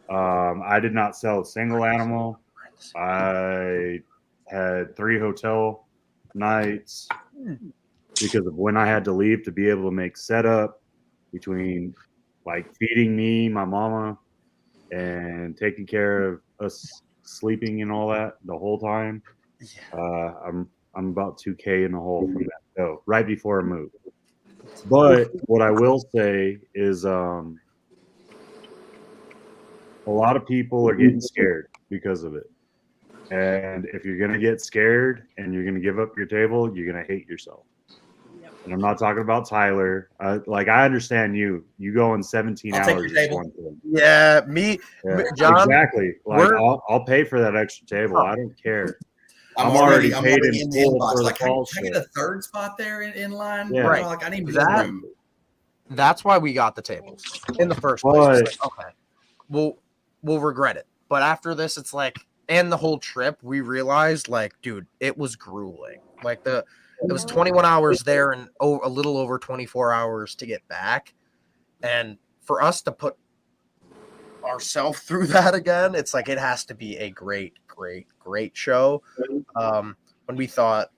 I did not sell a single animal. I had 3 hotel nights because of when I had to leave to be able to make setup between like feeding me, my mama, and taking care of us sleeping and all that the whole time. I'm about $2,000 in the hole from that show right before I moved. But what I will say is a lot of people are getting scared because of it. And if you're going to get scared and you're going to give up your table, you're going to hate yourself. And I'm not talking about Tyler. I understand you. You go in 17 I'll hours. take your table. One thing. Yeah, me, Yeah, John. exactly. Like I'll pay for that extra table. I don't care. I'm already already paid in in the full inbox. for Like, the can fall I get show. a third spot there in line? Yeah. Right. Like, I need That- room. That's why we got the tables in the first place. It's like, okay, we'll regret it. But after this, it's like, and the whole trip, we realized, like, dude, it was grueling. Like it was 21 hours there and a little over 24 hours to get back. And for us to put ourselves through that again, it's like it has to be a great show. When we thought,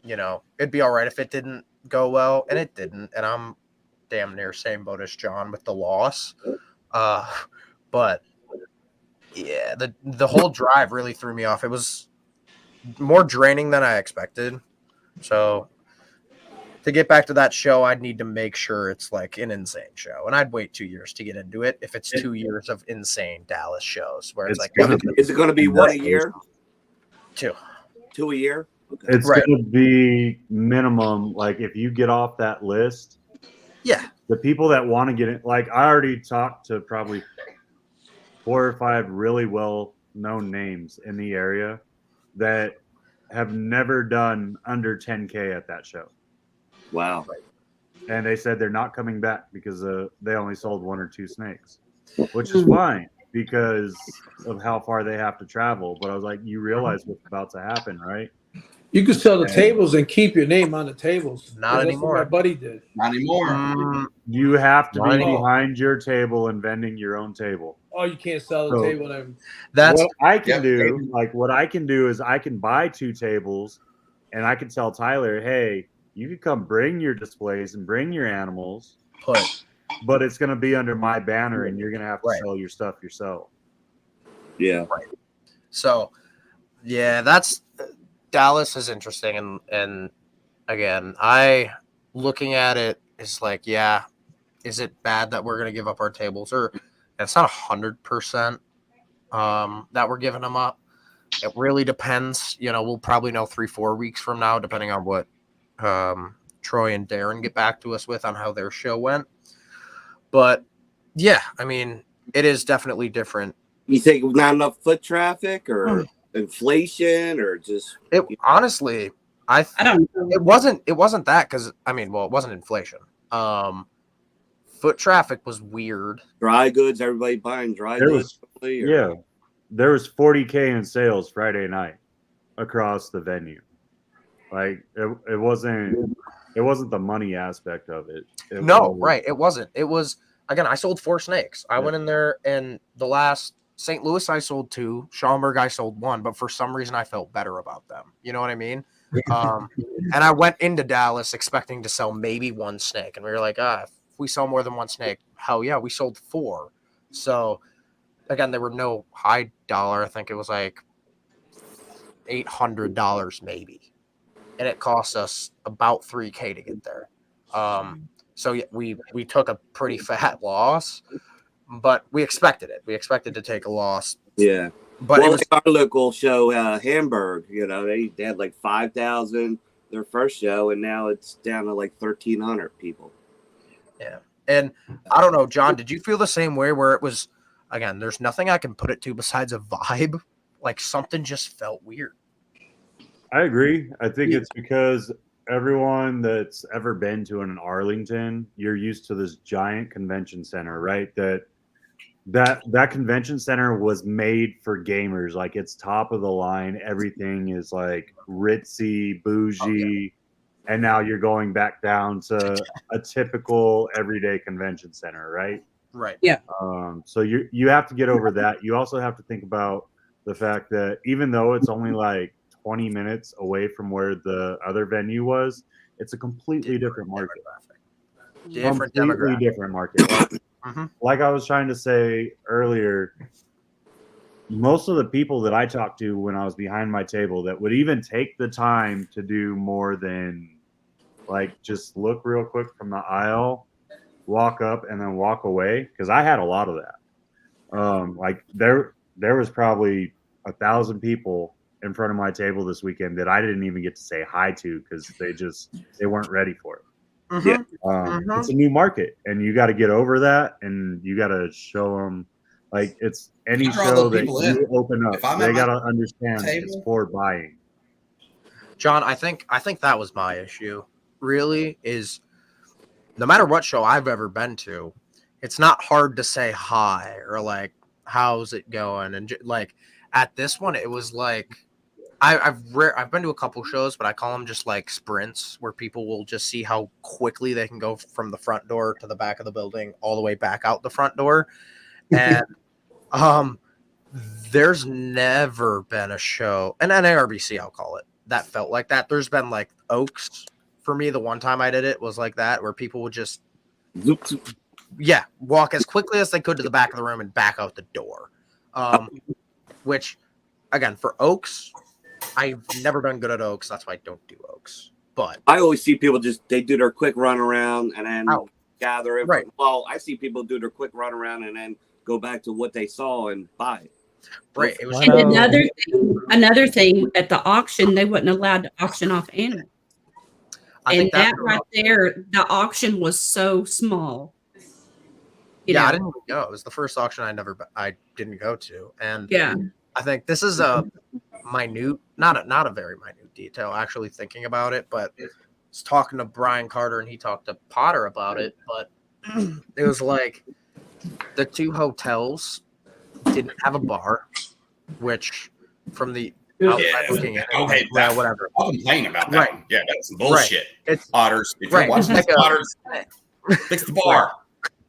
it'd be all right if it didn't go well, and it didn't. And I'm damn near same boat as John with the loss. But yeah, the whole drive really threw me off. It was more draining than I expected. So to get back to that show, I'd need to make sure it's like an insane show, and I'd wait 2 years to get into it. If it's 2 years of insane Dallas shows, where it's like, is it going to be one a year? 2 a year? Okay. It's going to be minimum. Like if you get off that list, yeah, the people that want to get in, like I already talked to probably 4 or 5 really well-known names in the area that have never done under 10K at that show. Wow. And they said they're not coming back because they only sold 1 or 2 snakes, which is fine because of how far they have to travel. But I was like, you realize what's about to happen, right? You can sell the tables and keep your name on the tables. Not That's anymore. what my buddy did. Not anymore. You have to Not be anymore. behind your table and vending your own table. Oh, you can't sell the So- table. And that's What I can Yep. do, like what I can do is I can buy 2 tables and I can tell Tyler, hey, you can come bring your displays and bring your animals, but it's going to be under my banner and you're going to have to Right. sell your stuff yourself. Yeah. So, yeah, that's Dallas is interesting, and again, looking at it is like, yeah, is it bad that we're gonna give up our tables, or it's not 100% that we're giving them up. It really depends. We'll probably know 3-4 weeks from now, depending on what Troy and Darren get back to us with on how their show went. But yeah, I mean, it is definitely different. You think not enough foot traffic or inflation or just It honestly, I don't know. It wasn't that, because I mean, well, it wasn't inflation. Foot traffic was weird. dry goods? Everybody buying dry There goods? Yeah. There was 40K in sales Friday night across the venue. Like it wasn't the money aspect of it. It No, was- right. It wasn't. It was, again, I sold 4 snakes. I went in there, and the last St. Louis, I sold 2. Schaumburg, I sold 1, but for some reason I felt better about them. You know what I mean? And I went into Dallas expecting to sell maybe 1 snake. And we were like, if we sell more than 1 snake, hell yeah, we sold 4. So again, there were no high dollar. I think it was like $800 maybe. And it cost us about $3,000 to get there. So yeah, we took a pretty fat loss, but we expected it. We expected to take a loss. Yeah. But well, it was like our local show, Hamburg, you know, they had like 5,000 their first show, and now it's down to like 1,300 people. yeah. And I don't know, John, did you feel the same way where it was, again, there's nothing I can put it to besides a vibe. Like something just felt weird. I agree. I think it's because everyone that's ever been to an Arlington, you're used to this giant convention center, right? That convention center was made for gamers. Like it's top of the line. Everything is like ritzy, bougie. And now you're going back down to a typical everyday convention center, right? Right. Yeah. So you have to get over that. You also have to think about the fact that even though it's only like 20 minutes away from where the other venue was, it's a completely different market. Different Completely demographic. different market. Like I was trying to say earlier, most of the people that I talked to when I was behind my table that would even take the time to do more than like just look real quick from the aisle, walk up, and then walk away, because I had a lot of that. Like there was probably 1,000 people in front of my table this weekend that I didn't even get to say hi to because they weren't ready for it. It's a new market, and you got to get over that, and you got to show them, like, it's any Draw show those that people you in. open up, If I'm they at my got to understand it's table- for buying. John, I think that was my issue. Really, is no matter what show I've ever been to, it's not hard to say hi or like how's it going, and like at this one, it was like I've been to a couple shows, but I call them just like sprints, where people will just see how quickly they can go from the front door to the back of the building, all the way back out the front door, and there's never been a show, an NARBC, I'll call it, that felt like that. There's been like Oaks. For me, the one time I did it was like that, where people would just, walk as quickly as they could to the back of the room and back out the door. Which, again, for Oaks, I've never been good at Oaks. That's why I don't do Oaks. But I always see people they do their quick run around and then gather it. Right. Well, I see people do their quick run around and then go back to what they saw and buy it. Right. It was And another thing, at the auction, they wasn't allowed to auction off animals. And that right there, the auction was so small. You know? I didn't even go. It was the first auction I didn't go to, and yeah, I think this is a minute, not a very minute detail. Actually, thinking about it, but I was talking to Brian Carter and he talked to Potter about it. But it was like the two hotels didn't have a bar, which from the outside looking in, okay, whatever. I'll complain about that. Right. One. Yeah, that's some bullshit. Right. It's Otters. If right. you're watching Like Otters, fix the bar.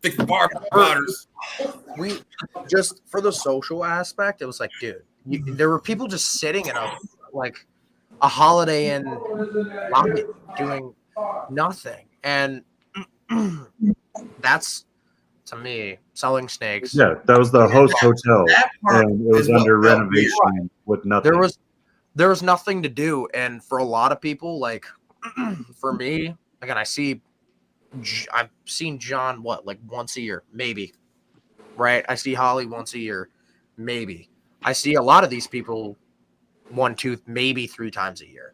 Fix the bar, Otters. We just, for the social aspect, it was like, dude, there were people just sitting in a Holiday Inn lobby doing nothing, and that's, to me, selling snakes. Yeah, that was the host hotel, part and it was is what under felt renovation with nothing. There was nothing to do, and for a lot of people, like for me, again, I've seen John like once a year, maybe. Right? I see Holly once a year, maybe. I see a lot of these people 1, 2, maybe 3 times a year.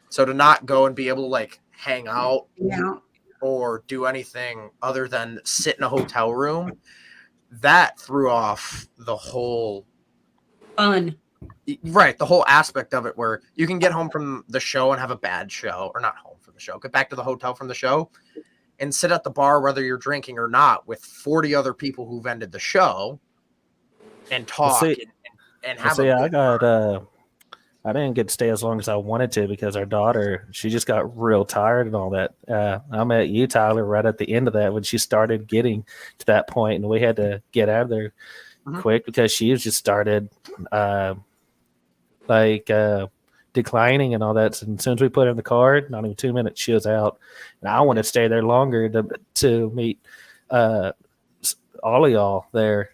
So to not go and be able to like hang out or do anything other than sit in a hotel room, that threw off the whole fun. Right, the whole aspect of it, where you can get home from the show and have a bad show, or not home from the show, get back to the hotel from the show and sit at the bar, whether you're drinking or not, with 40 other people who've ended the show and talk and have I didn't get to stay as long as I wanted to because our daughter, she just got real tired and all that. I met you, Tyler, right at the end of that when she started getting to that point, and we had to get out of there quick because she just started declining and all that. And as soon as we put her in the car, not even 2 minutes, she was out. And I want to stay there longer to meet all of y'all there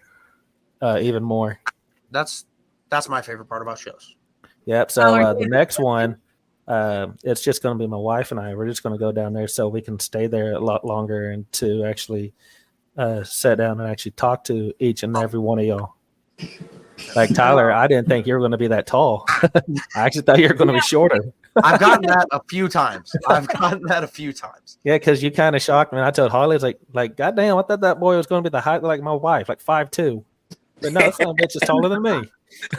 even more. That's my favorite part about shows. Yep. So the next one, it's just going to be my wife and I. We're just going to go down there so we can stay there a lot longer and to actually sat down and actually talked to each and every one of y'all. Like Tyler, I didn't think you were going to be that tall. I actually thought you were going to be shorter. I've gotten that a few times. Yeah, because you kind of shocked me. And I told Holly, it's like, goddamn, I thought that boy was going to be the height like my wife, like 5'2". But no, this little bitch is taller than me.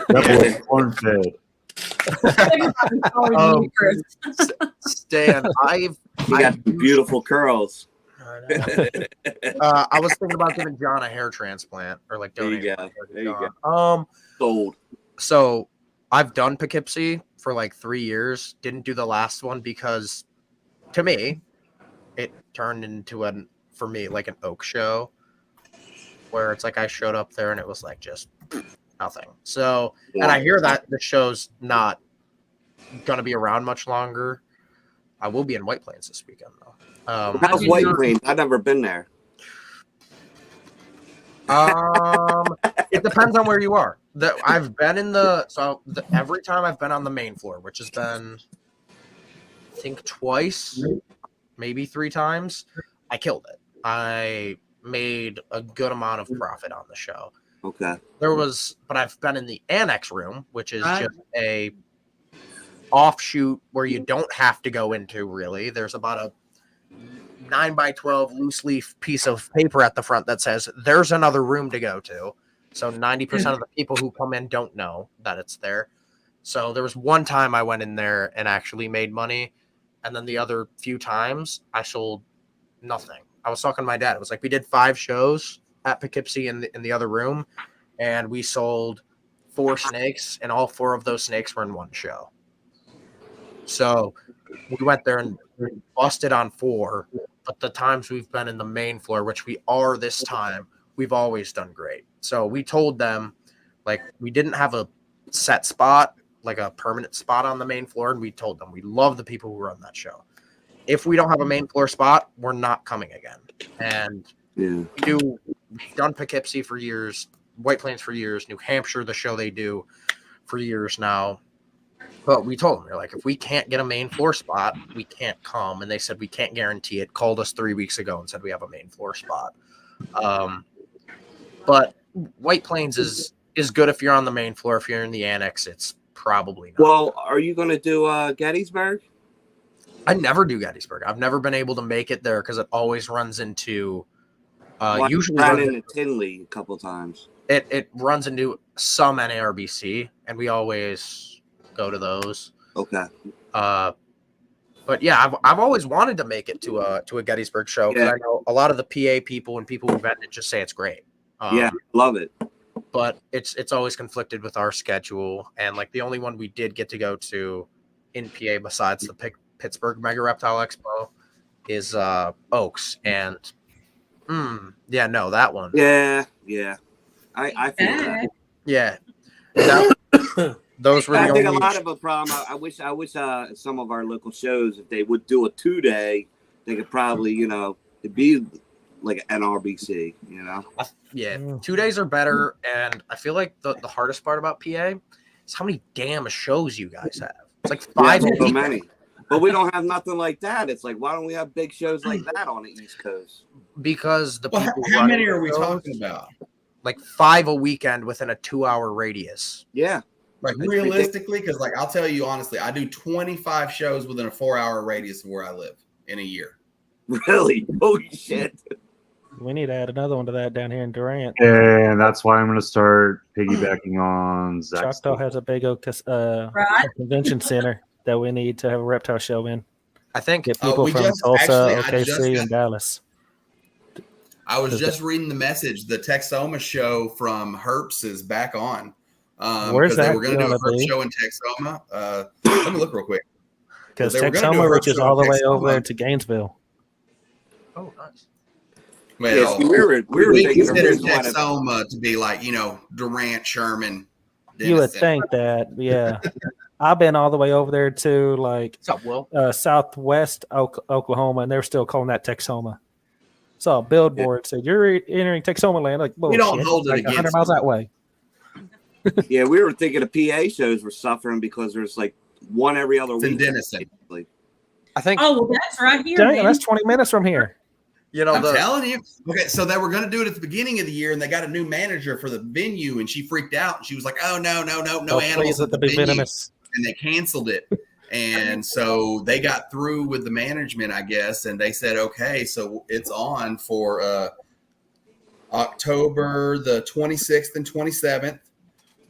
That boy's corn fed. Stan, You got beautiful curls. I was thinking about giving John a hair transplant or like There you donating. go. There you go. Sold. So I've done Poughkeepsie for like 3 years. Didn't do the last one because, to me, it turned into for me like an Oak show, where it's like I showed up there and it was like just nothing. So, and I hear that the show's not gonna be around much longer. I will be in White Plains this weekend though. How's White Plains? I've never been there. It depends on where you are. I've been in every time I've been on the main floor, which has been, I think, twice, maybe 3 times, I killed it. I made a good amount of profit on the show. Okay. But I've been in the annex room, which is just a offshoot where you don't have to go into really. There's about a 9x12 loose leaf piece of paper at the front that says there's another room to go to. So 90% of the people who come in don't know that it's there. So there was one time I went in there and actually made money. And then the other few times I sold nothing. I was talking to my dad. It was like we did 5 shows at Poughkeepsie in the other room. And we sold 4 snakes. And all 4 of those snakes were in one show. So we went there and busted on 4. But the times we've been in the main floor, which we are this time, we've always done great. So we told them, like, we didn't have a set spot, like a permanent spot on the main floor. And we told them we love the people who run that show. If we don't have a main floor spot, we're not coming again. And we've done Poughkeepsie for years, White Plains for years, New Hampshire, the show they do for years now. But we told them, they're like, if we can't get a main floor spot, we can't come. And they said, we can't guarantee it. Called us 3 weeks ago and said we have a main floor spot. But White Plains is good if you're on the main floor. If you're in the annex, it's probably not. Well, are you going to do Gettysburg? I never do Gettysburg. I've never been able to make it there because it always runs into usually ran into Tinley a couple times. It runs into some NARBC, and we always go to those. Okay. But yeah, I've always wanted to make it to a Gettysburg show because I know a lot of the PA people and people who've been it just say it's great. Love it. But it's always conflicted with our schedule, and like the only one we did get to go to in PA besides the Pittsburgh Mega Reptile Expo is Oaks, and that one. Yeah. I feel that. Yeah. Those were I the think only. a lot of a problem. I wish some of our local shows, if they would do a 2-day, they could probably, it'd be like an NRBC, Yeah, 2 days are better, and I feel like the hardest part about PA is how many damn shows you guys have. It's like 5 so many. But we don't have nothing like that. It's like, why don't we have big shows like that on the East Coast? Because the people how many are we talking about? Like 5 a weekend within a 2-hour radius. Yeah. Like realistically, because like I'll tell you honestly, I do 25 shows within a 4-hour radius of where I live in a year. Really? Holy shit. We need to add another one to that down here in Durant. And that's why I'm going to start piggybacking on Zach's. Choctaw has a big convention center that we need to have a reptile show in. I think get people from Tulsa, OKC, and Dallas. I was just reading the message. The Texoma show from Herps is back on. Where's that? They were going to do a Herps show in Texoma. Let me look real quick. Because Texoma reaches all the way over to Gainesville. Oh, nice. Well, we consider Texoma to be like, Durant, Sherman. Denison. You would think that, yeah. I've been all the way over there to like southwest Oklahoma, and they're still calling that Texoma. Saw a billboard said you're entering Texoma land. Like, we don't hold it like 100 miles that way. Yeah, we were thinking the PA shows were suffering because there's like one every other week. In Denison. I think. Oh, well, that's right here. Dang, that's 20 minutes from here. You know, I'm telling you. Okay, so they were going to do it at the beginning of the year, and they got a new manager for the venue, and she freaked out. She was like, "Oh no animals at the venue," venomous. and they canceled it. And so they got through with the management, I guess, and they said, "Okay, so it's on for October the 26th and 27th."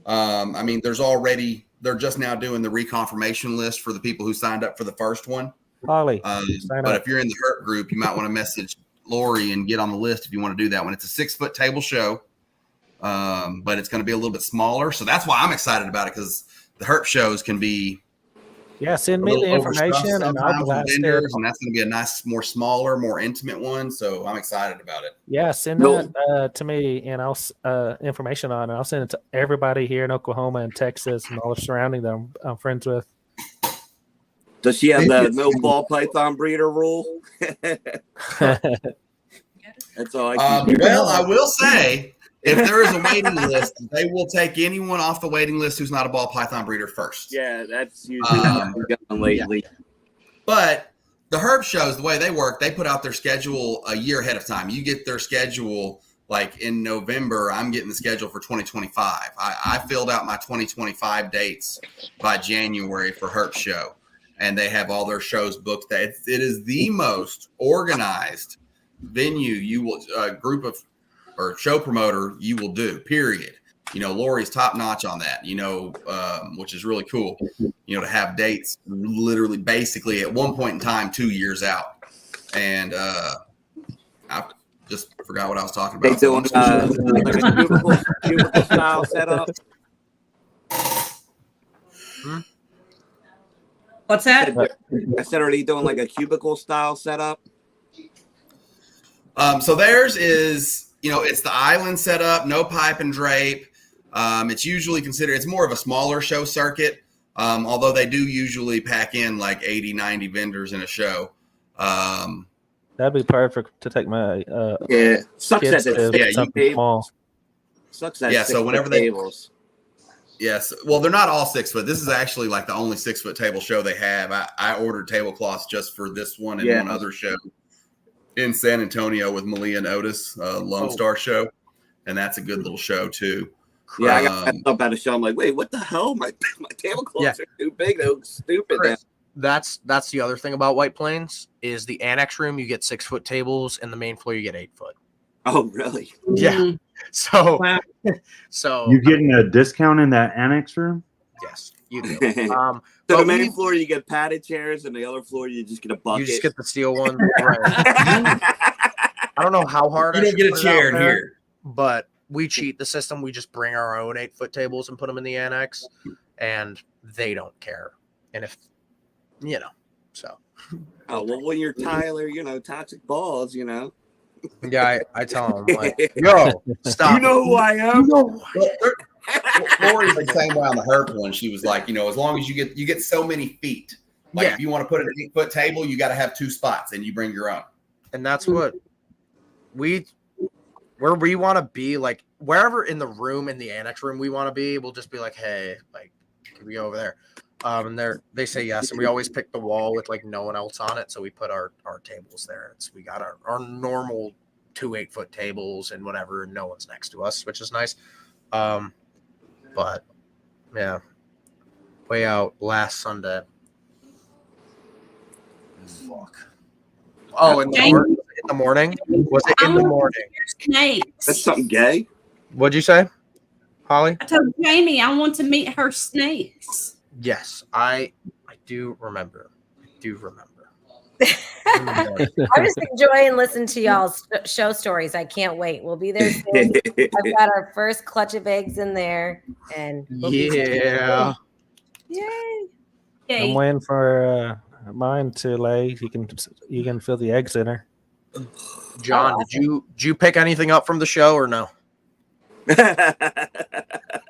I mean, they're just now doing the reconfirmation list for the people who signed up for the first one. Holly, But if you're in the Hurt group, you might want to message Lori and get on the list if you want to do that one. It's a 6-foot table show, but it's going to be a little bit smaller. So that's why I'm excited about it, because the Hurt shows can be send me the information and I'll blast it. And that's going to be a nice, more smaller, more intimate one. So I'm excited about it. Yeah, send that to me and I'll information on it. I'll send it to everybody here in Oklahoma and Texas and all the surrounding that I'm friends with. Does she have the no ball python breeder rule? That's all I can well, I will say, if there is a waiting list, they will take anyone off the waiting list who's not a ball python breeder first. Yeah, that's usually what we've done lately. But the herb shows, the way they work, they put out their schedule a year ahead of time. You get their schedule like in November. I'm getting the schedule for 2025. I filled out my 2025 dates by January for Herb Show, and they have all their shows booked. It is the most organized venue you will group of or show promoter you will do, period. You know, Lori's top notch on that, you know, which is really cool, you know, to have dates literally basically at one point in time 2 years out. And I just forgot what I was talking about. They doing like a cubicle style setup. What's that? I said, are they doing like a cubicle style setup? So theirs is, you know, it's the island setup, no pipe and drape. It's usually considered, it's more of a smaller show circuit, although they do usually pack in like 80, 90 vendors in a show. That'd be perfect to take my sucks kids that to it's something small. Sucks that so whenever they tables. Yes. Well, they're not all 6 foot. This is actually like the only 6 foot table show they have. I ordered tablecloths just for this one and one other show in San Antonio with Malia and Otis, Lone Star show. And that's a good little show too. Yeah, I got up at a show. I'm like, wait, what the hell? My tablecloths are too big. They look stupid. Chris, that's the other thing about White Plains is the annex room. You get 6 foot tables, and the main floor you get 8 foot. Oh, really? Yeah. So you getting a discount in that annex room? Yes, you do. So the main floor you get padded chairs, and the other floor you just get a bucket. You just get the steel one. Right. I don't know how hard you don't get a chair in here, but we cheat the system. We just bring our own 8 foot tables and put them in the annex, and they don't care. And if you know, so. Oh well, when you're Tyler, you know, toxic balls, you know. Yeah, I tell them like, yo, stop. You know who I am. Lori's the same way on the Herb one. She was like, you know, as long as you get so many feet. Like if you want to put an 8 foot table, you got to have 2 spots, and you bring your own. And that's what where we want to be, like wherever in the room, in the annex room we want to be, we'll just be like, hey, like, can we go over there? And they say yes, and we always pick the wall with like no one else on it, so we put our tables there. We got our normal 2 8 foot tables and whatever, and no one's next to us, which is nice. But yeah, way out last Sunday. Fuck. Oh, in the morning? Was it in the morning? Snakes. That's something gay. What'd you say, Holly? I told Jamie I want to meet her snakes. Yes, I do remember. I'm just enjoying listening to y'all's show stories. I can't wait. We'll be there soon. I've got our first clutch of eggs in there, and yeah. Yay! I'm waiting for mine to lay. You can fill the eggs in her. John, did you pick anything up from the show or no?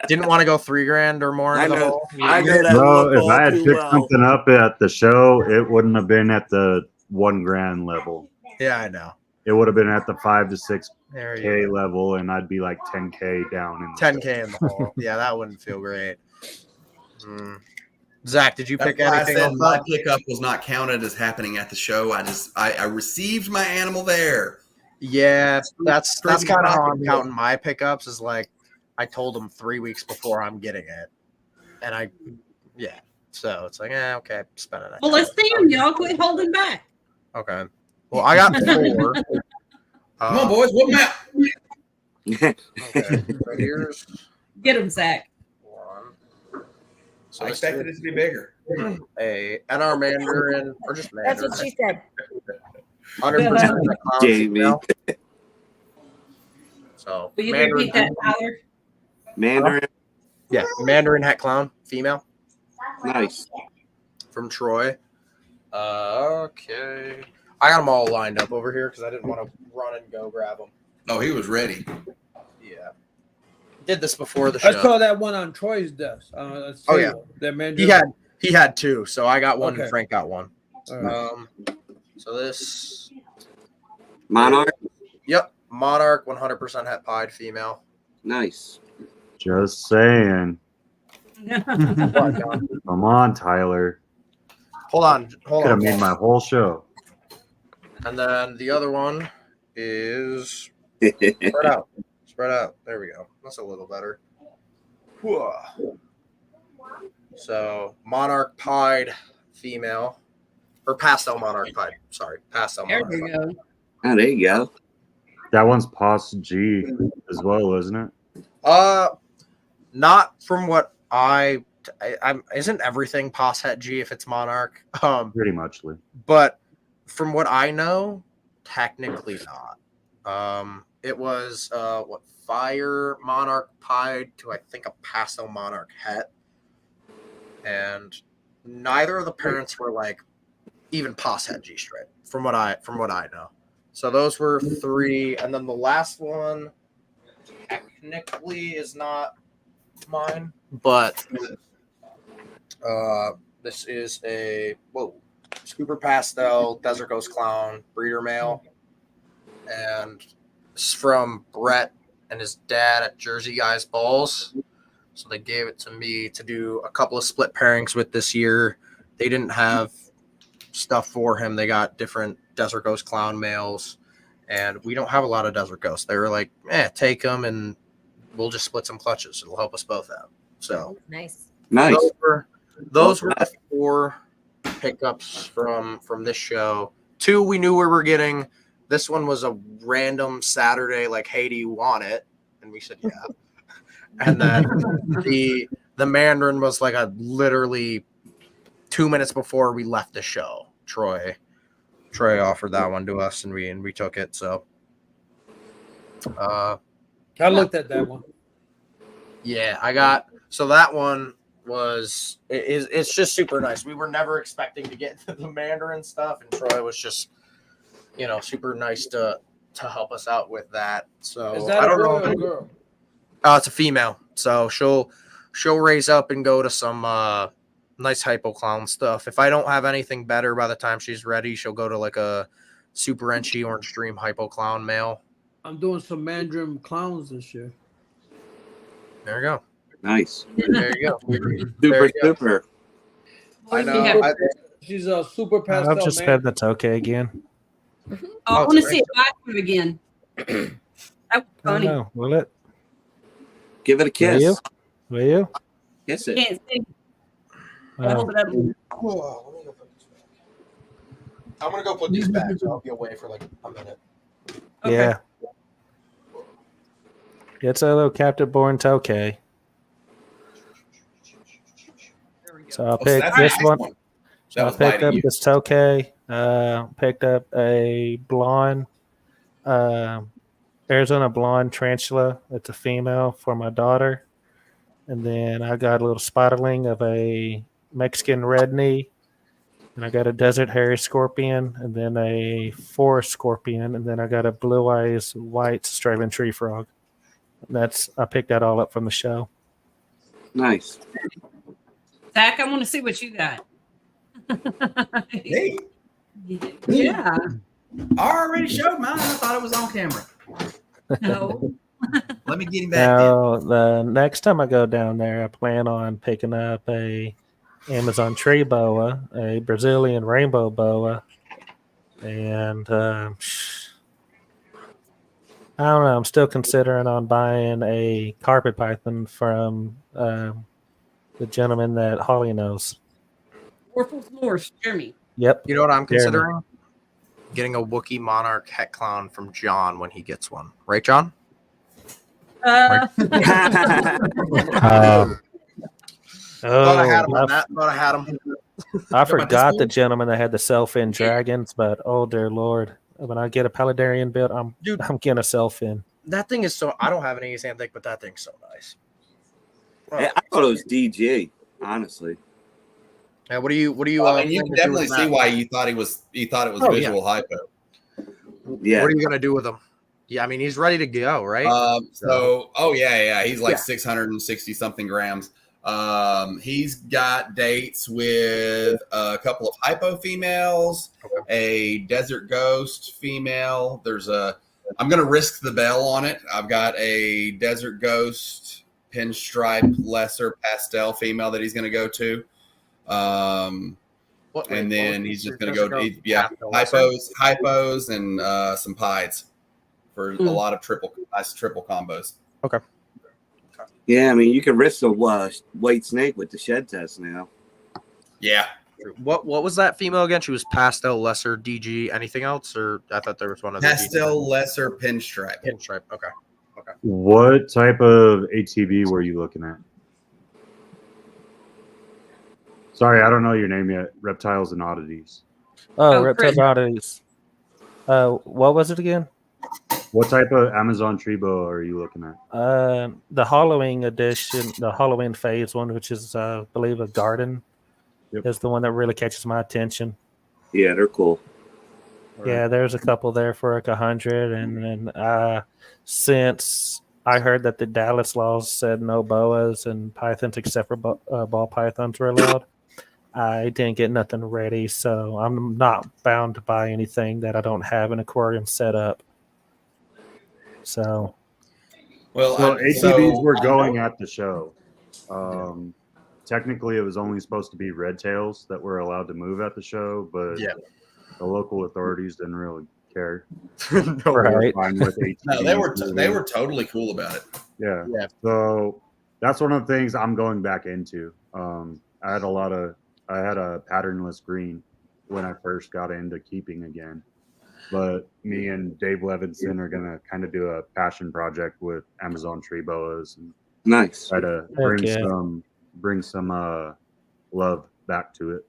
Didn't want to go $3,000 or more into the hole. No, if I had picked something up at the show, it wouldn't have been at the $1,000 level. Yeah, I know. It would have been at the 5 to 6K level, and I'd be like 10K down in the 10K in the hole. Yeah, that wouldn't feel great. Zach, did you pick That's why I anything said else my up? pickup was not counted as happening at the show. I received my animal there. Yeah, that's Straight kind of how I'm pocket. counting my pickups. Is like I told them 3 weeks before I'm getting it, and so it's like, okay, spend it. Well, let's see them. Y'all quit holding back. Okay. Well, I got 4. Come on, boys, whoop 'em out. Okay. So here's Get them, Zach. 1. So I this expected it is to be bigger. a NR Mandarin or just That's Mandarin. what she said. 100% Jamie. So Will you Mandarin, repeat that, Tyler? Mandarin. yeah, Mandarin het clown, female Nice. from Troy. Okay, I got them all lined up over here because I didn't want to run and go grab them. Oh, he was ready. Yeah, did this before the show. I saw that one on Troy's desk. Oh, yeah. That Mandarin. He had 2, so I got 1 Okay. and Frank got 1. All right. So this, Monarch. yep, Monarch 100% het pied female. Nice. Just saying. What, John? Come on, Tyler. Hold on. Could have made my whole show. And then the other one is spread out. Spread out. There we go. That's a little better. Whew. So Monarch pied female, or pastel Monarch pied. Sorry, pastel There Monarch. we Pied. go. Oh, there you go. That one's Pos G as well, isn't it? Not from what I'm. Isn't everything Pos het G if it's Monarch? Pretty muchly. But from what I know, technically not. It was Fire Monarch pied to I think a pastel Monarch het, and neither of the parents were like even Pos het G straight. From what I know. So those were 3, and then the last one technically is not mine, but this is a Scooper Pastel Desert Ghost Clown breeder male, and it's from Brett and his dad at Jersey Guys Balls. So they gave it to me to do a couple of split pairings with this year. They didn't have stuff for him. They got different Desert Ghost Clown males, and we don't have a lot of Desert Ghosts. They were like, take them and we'll just split some clutches. It'll help us both out. So Nice. Nice. those were the 4 pickups from this show. 2 we knew we were getting. This one was a random Saturday, like, hey, do you want it? And we said, yeah. And then the Mandarin was like a literally 2 minutes before we left the show. Troy offered that one to us, and we took it. So, I looked at that one. yeah, so that one was it's just super nice. We were never expecting to get the Mandarin stuff, and Troy was just super nice to help us out with that. So Is that I don't a boy know. or a girl? It's a female, so she'll raise up and go to some nice hypo clown stuff. If I don't have anything better by the time she's ready, she'll go to like a super enchy orange dream hypo clown male. I'm doing some Mandarin clowns this year. There you go. Nice. There you go. Super, super. I know. She's a super pastel. I've just Mandarin. said that's okay again. I want to see it back again. That was I don't funny. know. Will it? Give it a kiss. Will you? Will you? Kiss it. Can't see. Oh. Hold it up. I'm gonna go put these back, so I'll be away for like a minute. Okay. Yeah. It's a little captive born tokay. There we go. So I'll Oh, so pick that's this the next one. one. So That I was picked biting up you. this tokay. Picked up a blonde, Arizona blonde tarantula. It's a female for my daughter. And then I got a little spotterling of a Mexican red knee. And I got a desert hairy scorpion, and then a forest scorpion, and then I got a blue eyes white straven tree frog. I picked that all up from the show. Nice. Zach, I want to see what you got. Hey, Yeah. I already showed mine. I thought it was on camera. No. Let me get him back. Now, the next time I go down there, I plan on picking up a Amazon tree boa, a Brazilian rainbow boa, and I don't know. I'm still considering on buying a carpet python from the gentleman that Holly knows. Warful S'mores, Jeremy. Yep. You know what I'm Jeremy. considering? Getting a Wookiee Monarch Het Clown from John when he gets one. Right, John? Uh, Thought I had him Oh, on that. Thought I had him. I forgot the gentleman that had the self-in dragons, but oh dear lord, when I get a Paladarian build, I'm getting a self-in. That thing is so. I don't have an anything, but that thing's so nice. I thought it was DG, honestly. Yeah, what do you? I mean, you can definitely see why you thought it was visual hypo. Yeah. What are you gonna do with him? Yeah, I mean he's ready to go, right? He's like 660 something grams. He's got dates with a couple of hypo females, a desert ghost female. I'm going to risk the bell on it. I've got a desert ghost pinstripe lesser pastel female that he's going to go to. And then he's just going to go, hypos and some pies for a lot of triple combos. Okay. Yeah, I mean, you can risk a white snake with the shed test now. Yeah. What was that female again? She was pastel, lesser, DG, anything else? Or I thought there was one of the pastel, lesser, pinstripe. Pinstripe, okay. What type of ATV were you looking at? Sorry, I don't know your name yet. Reptiles and Oddities. Oh, Reptile Oddities. What was it again? What type of Amazon tree boa are you looking at? The Halloween edition, the Halloween phase one, which is, I believe, a garden, is the one that really catches my attention. Yeah, they're cool. Yeah, there's a couple there for like 100, and then since I heard that the Dallas laws said no boas and pythons except for ball pythons were allowed, I didn't get nothing ready, so I'm not bound to buy anything that I don't have an aquarium set up. So, ATVs were going at the show. Technically, it was only supposed to be red tails that were allowed to move at the show, but the local authorities didn't really care. Right. No, they were totally cool about it. Yeah. So that's one of the things I'm going back into. I had a patternless green when I first got into keeping again. But me and Dave Levinson are gonna kind of do a passion project with Amazon tree boas and try to bring some love back to it.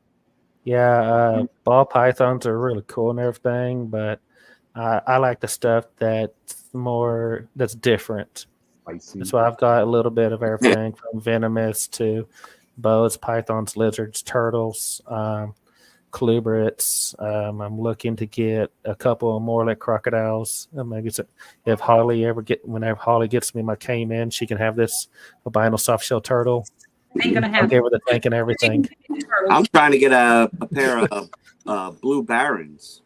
Yeah, ball pythons are really cool and everything, but I like the stuff that's different. Spicy. So I've got a little bit of everything from venomous to boas, pythons, lizards, turtles, colubrids. I'm looking to get a couple more like crocodiles. Maybe if whenever Holly gets me my caiman, she can have this albino soft shell turtle. Ain't gonna happen. I'll give her the tank and everything. I'm trying to get a pair of blue barons.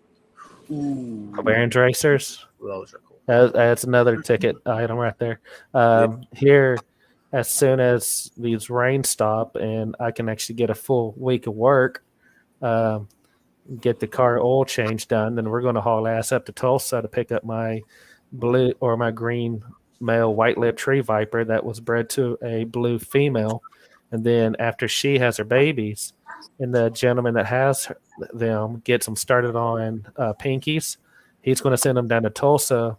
Baron racers. Those are cool. That's another ticket item right there. Here, as soon as these rains stop and I can actually get a full week of work, get the car oil change done, then we're going to haul ass up to Tulsa to pick up my blue or my green male white-lipped tree viper that was bred to a blue female. And then after she has her babies and the gentleman that has them gets them started on pinkies, he's going to send them down to Tulsa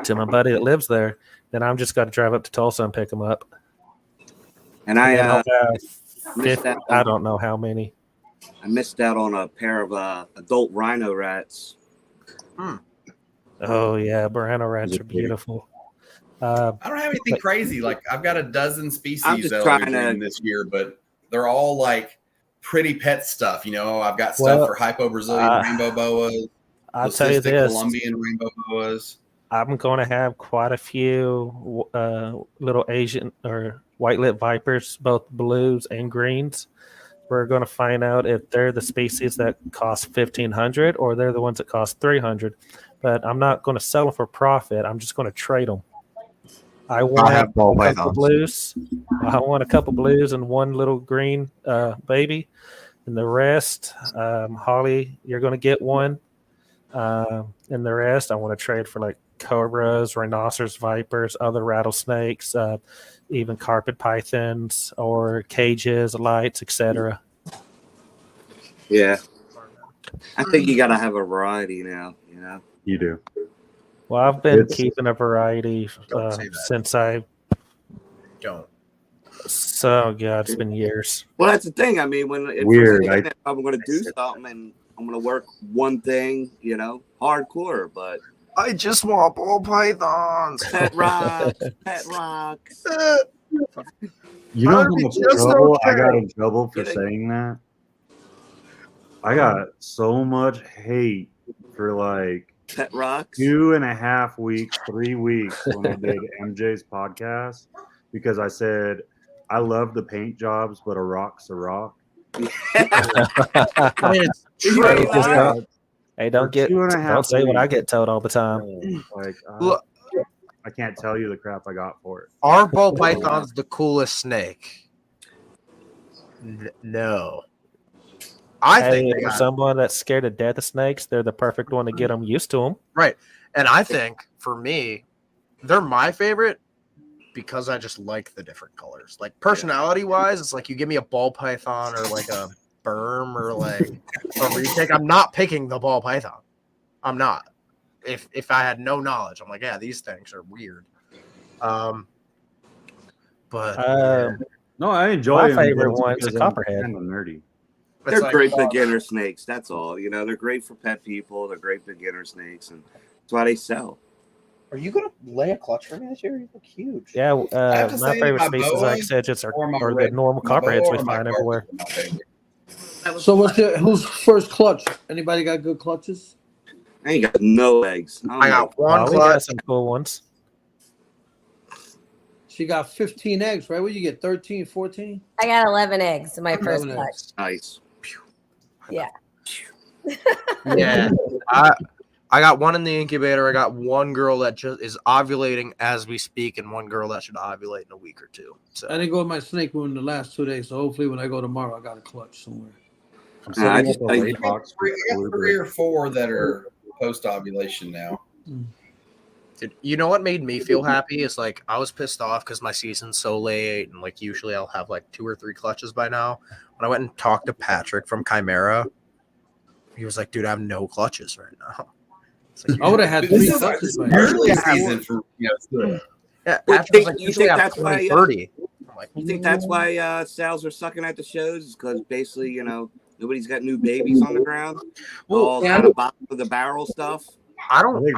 to my buddy that lives there. Then I'm just got to drive up to Tulsa and pick them up. And I don't know how many. I missed out on a pair of adult rhino rats. Oh yeah, rhino rats are beautiful. I don't have anything crazy. Like I've got a dozen species this year, but they're all like pretty pet stuff. You know, I've got stuff for hypo Brazilian rainbow boas. I'll tell you this: Colombian rainbow boas. I'm going to have quite a few little Asian or white-lipped vipers, both blues and greens. We're going to find out if they're the species that cost $1,500 or they're the ones that cost $300. But I'm not going to sell them for profit. I'm just going to trade them. I want have ball a couple pythons. blues, I want a couple blues and one little green baby, and the rest, Holly, you're going to get one. And the rest, I want to trade for like cobras, rhinoceros, vipers, other rattlesnakes, even carpet pythons or cages, lights, etc. Yeah. I think you got to have a variety now, You do. Well, I've been keeping a variety since I Don't. So yeah, it's been years. Well, that's the thing. I mean, Weird. I'm going to do something and I'm going to work one thing, hardcore, but I just want ball pythons. pet rocks. You know how much trouble I got in trouble for saying that? I got so much hate for like pet rocks 2.5 weeks, 3 weeks when I did MJ's podcast because I said I love the paint jobs, but a rock's a rock. I mean, it's true. Hey, don't say what I get told all the time. Like, Look, I can't tell you the crap I got for it. Are ball pythons the coolest snake? No. I think for someone that's scared to death of snakes, they're the perfect one to get them used to them. Right. And I think for me, they're my favorite because I just like the different colors. Like personality wise, it's like you give me a ball python or like a berm or like a retake. I'm not picking the ball python. I'm not. If I had no knowledge, I'm like, yeah, these things are weird. No, I enjoy my favorite one's a copperhead. Kind of nerdy. They're great beginner snakes. That's all. They're great for pet people. They're great beginner snakes, and that's why they sell. Are you gonna lay a clutch for me this year? You look huge. Yeah, my favorite species, like I said, just are the normal copperheads we find everywhere. So who's first clutch? Anybody got good clutches? I ain't got no eggs. I got one We got clutch. some cool ones. She got 15 eggs, right? What you get, 13, 14? I got 11 eggs in my first 11 clutch. eggs. Nice. Yeah. Yeah. I got one in the incubator. I got one girl that just is ovulating as we speak, and one girl that should ovulate in a week or two. So I didn't go with my snake in the last 2 days, so hopefully when I go tomorrow, I got a clutch somewhere. I got 3 or 4 that are post ovulation now. Dude, you know what made me feel happy is like I was pissed off because my season's so late, and like usually I'll have like 2 or 3 clutches by now. When I went and talked to Patrick from Chimera, he was like, "Dude, I have no clutches right now." Like, I would have had 3 clutches by now. Early season for yeah. Well, Patrick was like, you usually think I have that's why, 20, 30. I'm like, You think that's why sales are sucking at the shows? Because basically, nobody's got new babies on the ground. All kind of bottom of the barrel stuff. I don't know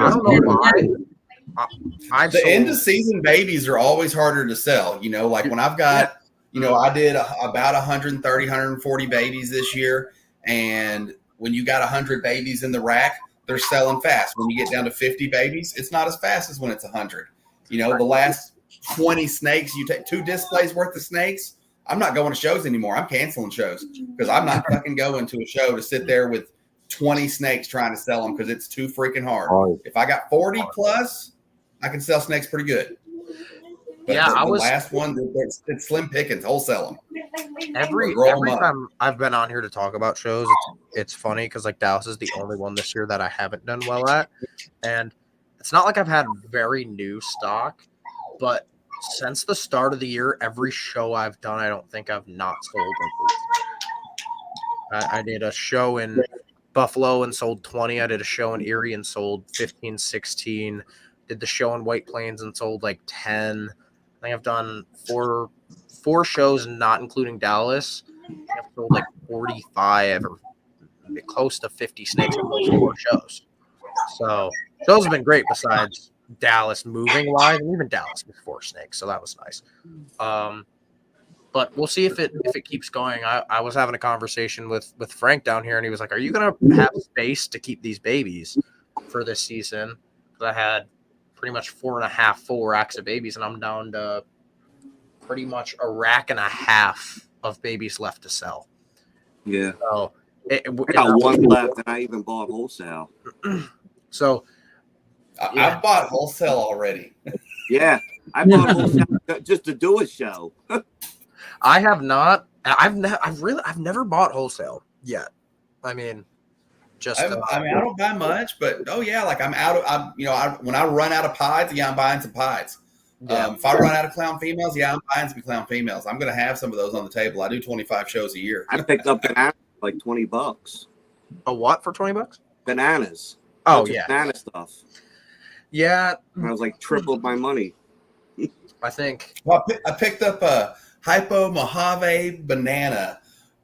why. The end of season babies are always harder to sell. Like when I've got, I did about 130, 140 babies this year. And when you got 100 babies in the rack, they're selling fast. When you get down to 50 babies, it's not as fast as when it's 100. The last 20 snakes, you take 2 displays worth of snakes. I'm not going to shows anymore. I'm canceling shows because I'm not fucking going to a show to sit there with 20 snakes trying to sell them because it's too freaking hard. If I got 40 plus, I can sell snakes pretty good. But the last one, it's slim pickings, wholesale them. Every time I've been on here to talk about shows, it's funny because like Dallas is the only one this year that I haven't done well at, and it's not like I've had very new stock, but since the start of the year, every show I've done, I don't think I've not sold anything. I did a show in Buffalo and sold 20. I did a show in Erie and sold 15, 16. Did the show in White Plains and sold like 10. I think I've done four shows, not including Dallas. I've sold like 45 or close to 50 snakes in those 4 shows. So those have been great besides Dallas moving wise, and even Dallas with 4 snakes. So that was nice. But we'll see if it keeps going. I was having a conversation with Frank down here, and he was like, "Are you going to have space to keep these babies for this season?" Because I had pretty much 4.5 full racks of babies, and I'm down to pretty much a rack and a half of babies left to sell. Yeah. So I got 1 left, and I even bought wholesale. So I've bought wholesale already. Yeah, I bought wholesale just to do a show. I have not. I've never bought wholesale yet. I mean, just. I don't buy much, but like I'm out of. When I run out of pies, I'm buying some pies. Yeah. If I run out of clown females, I'm buying some clown females. I'm going to have some of those on the table. I do 25 shows a year. I picked up bananas like $20. A what for $20? Bananas. Oh yeah, banana stuff. Yeah, I was like tripled my money. I think. Well, I picked up a Hypo Mojave banana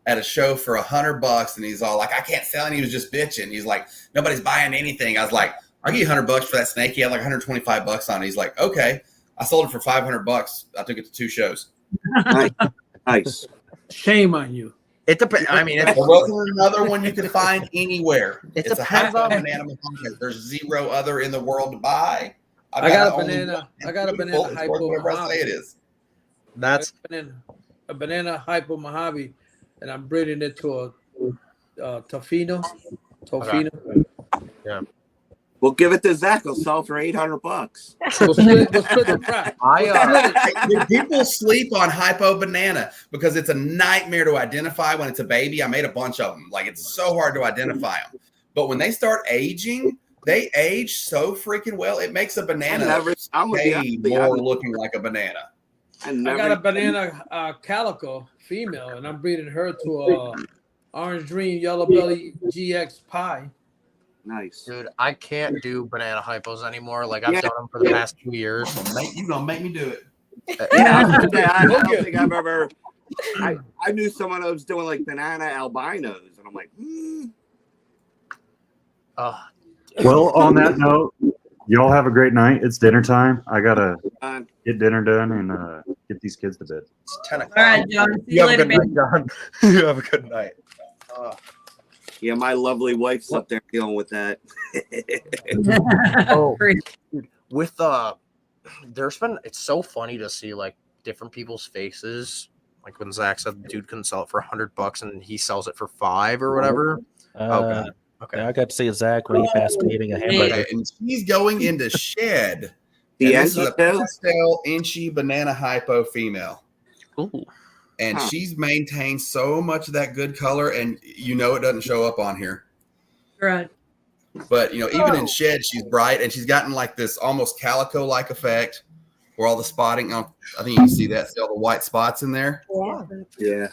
at a show for $100, and he's all like, "I can't sell," and he was just bitching. He's like, "Nobody's buying anything." I was like, "I'll give you $100 for that snake." He had like $125 on it. He's like, "Okay." I sold it for $500. I took it to 2 shows. Nice. Shame on you. It depends. I mean, there wasn't another one you could find anywhere. It It's depends a on banana. There's 0 other in the world to buy. I got a banana. I got a banana Hypo Whatever I say Mojave. it is. That's a banana Hypo Mojave, and I'm breeding it to a Tofino. Yeah. We'll give it to Zach. I'll sell it for $800. We'll split the crap. People sleep on Hypo banana because it's a nightmare to identify when it's a baby. I made a bunch of them. Like, it's so hard to identify them. But when they start aging, they age so freaking well. It makes a banana more looking like a banana. I got a banana calico female, and I'm breeding her to a orange dream yellow belly GX pie. Nice, dude. I can't do banana hypos anymore. Like I've done them for the past 2 years. You're gonna make me do it. I don't think I've ever. I knew someone that was doing like banana albinos, and I'm like, Well, on that note, y'all have a great night. It's dinner time. I gotta get dinner done and get these kids to bed. It's 10 o'clock. All right, John. See you later, baby. You have a good night. yeah, my lovely wife's up there dealing with that. Oh, dude, with there's been, it's so funny to see like different people's faces. Like when Zach said the dude couldn't sell it for $100 and he sells it for $5 or whatever. Oh god. Okay. I got to see Zach when he passed me eating a hamburger. Okay, and she's going into shed. The this is a pastel inchy banana hypo female. Ooh. And she's maintained so much of that good color, and it doesn't show up on here. Right. But even in shed, she's bright, and she's gotten like this almost calico-like effect where all the spotting. I think you can see that. See all the white spots in there. Yeah.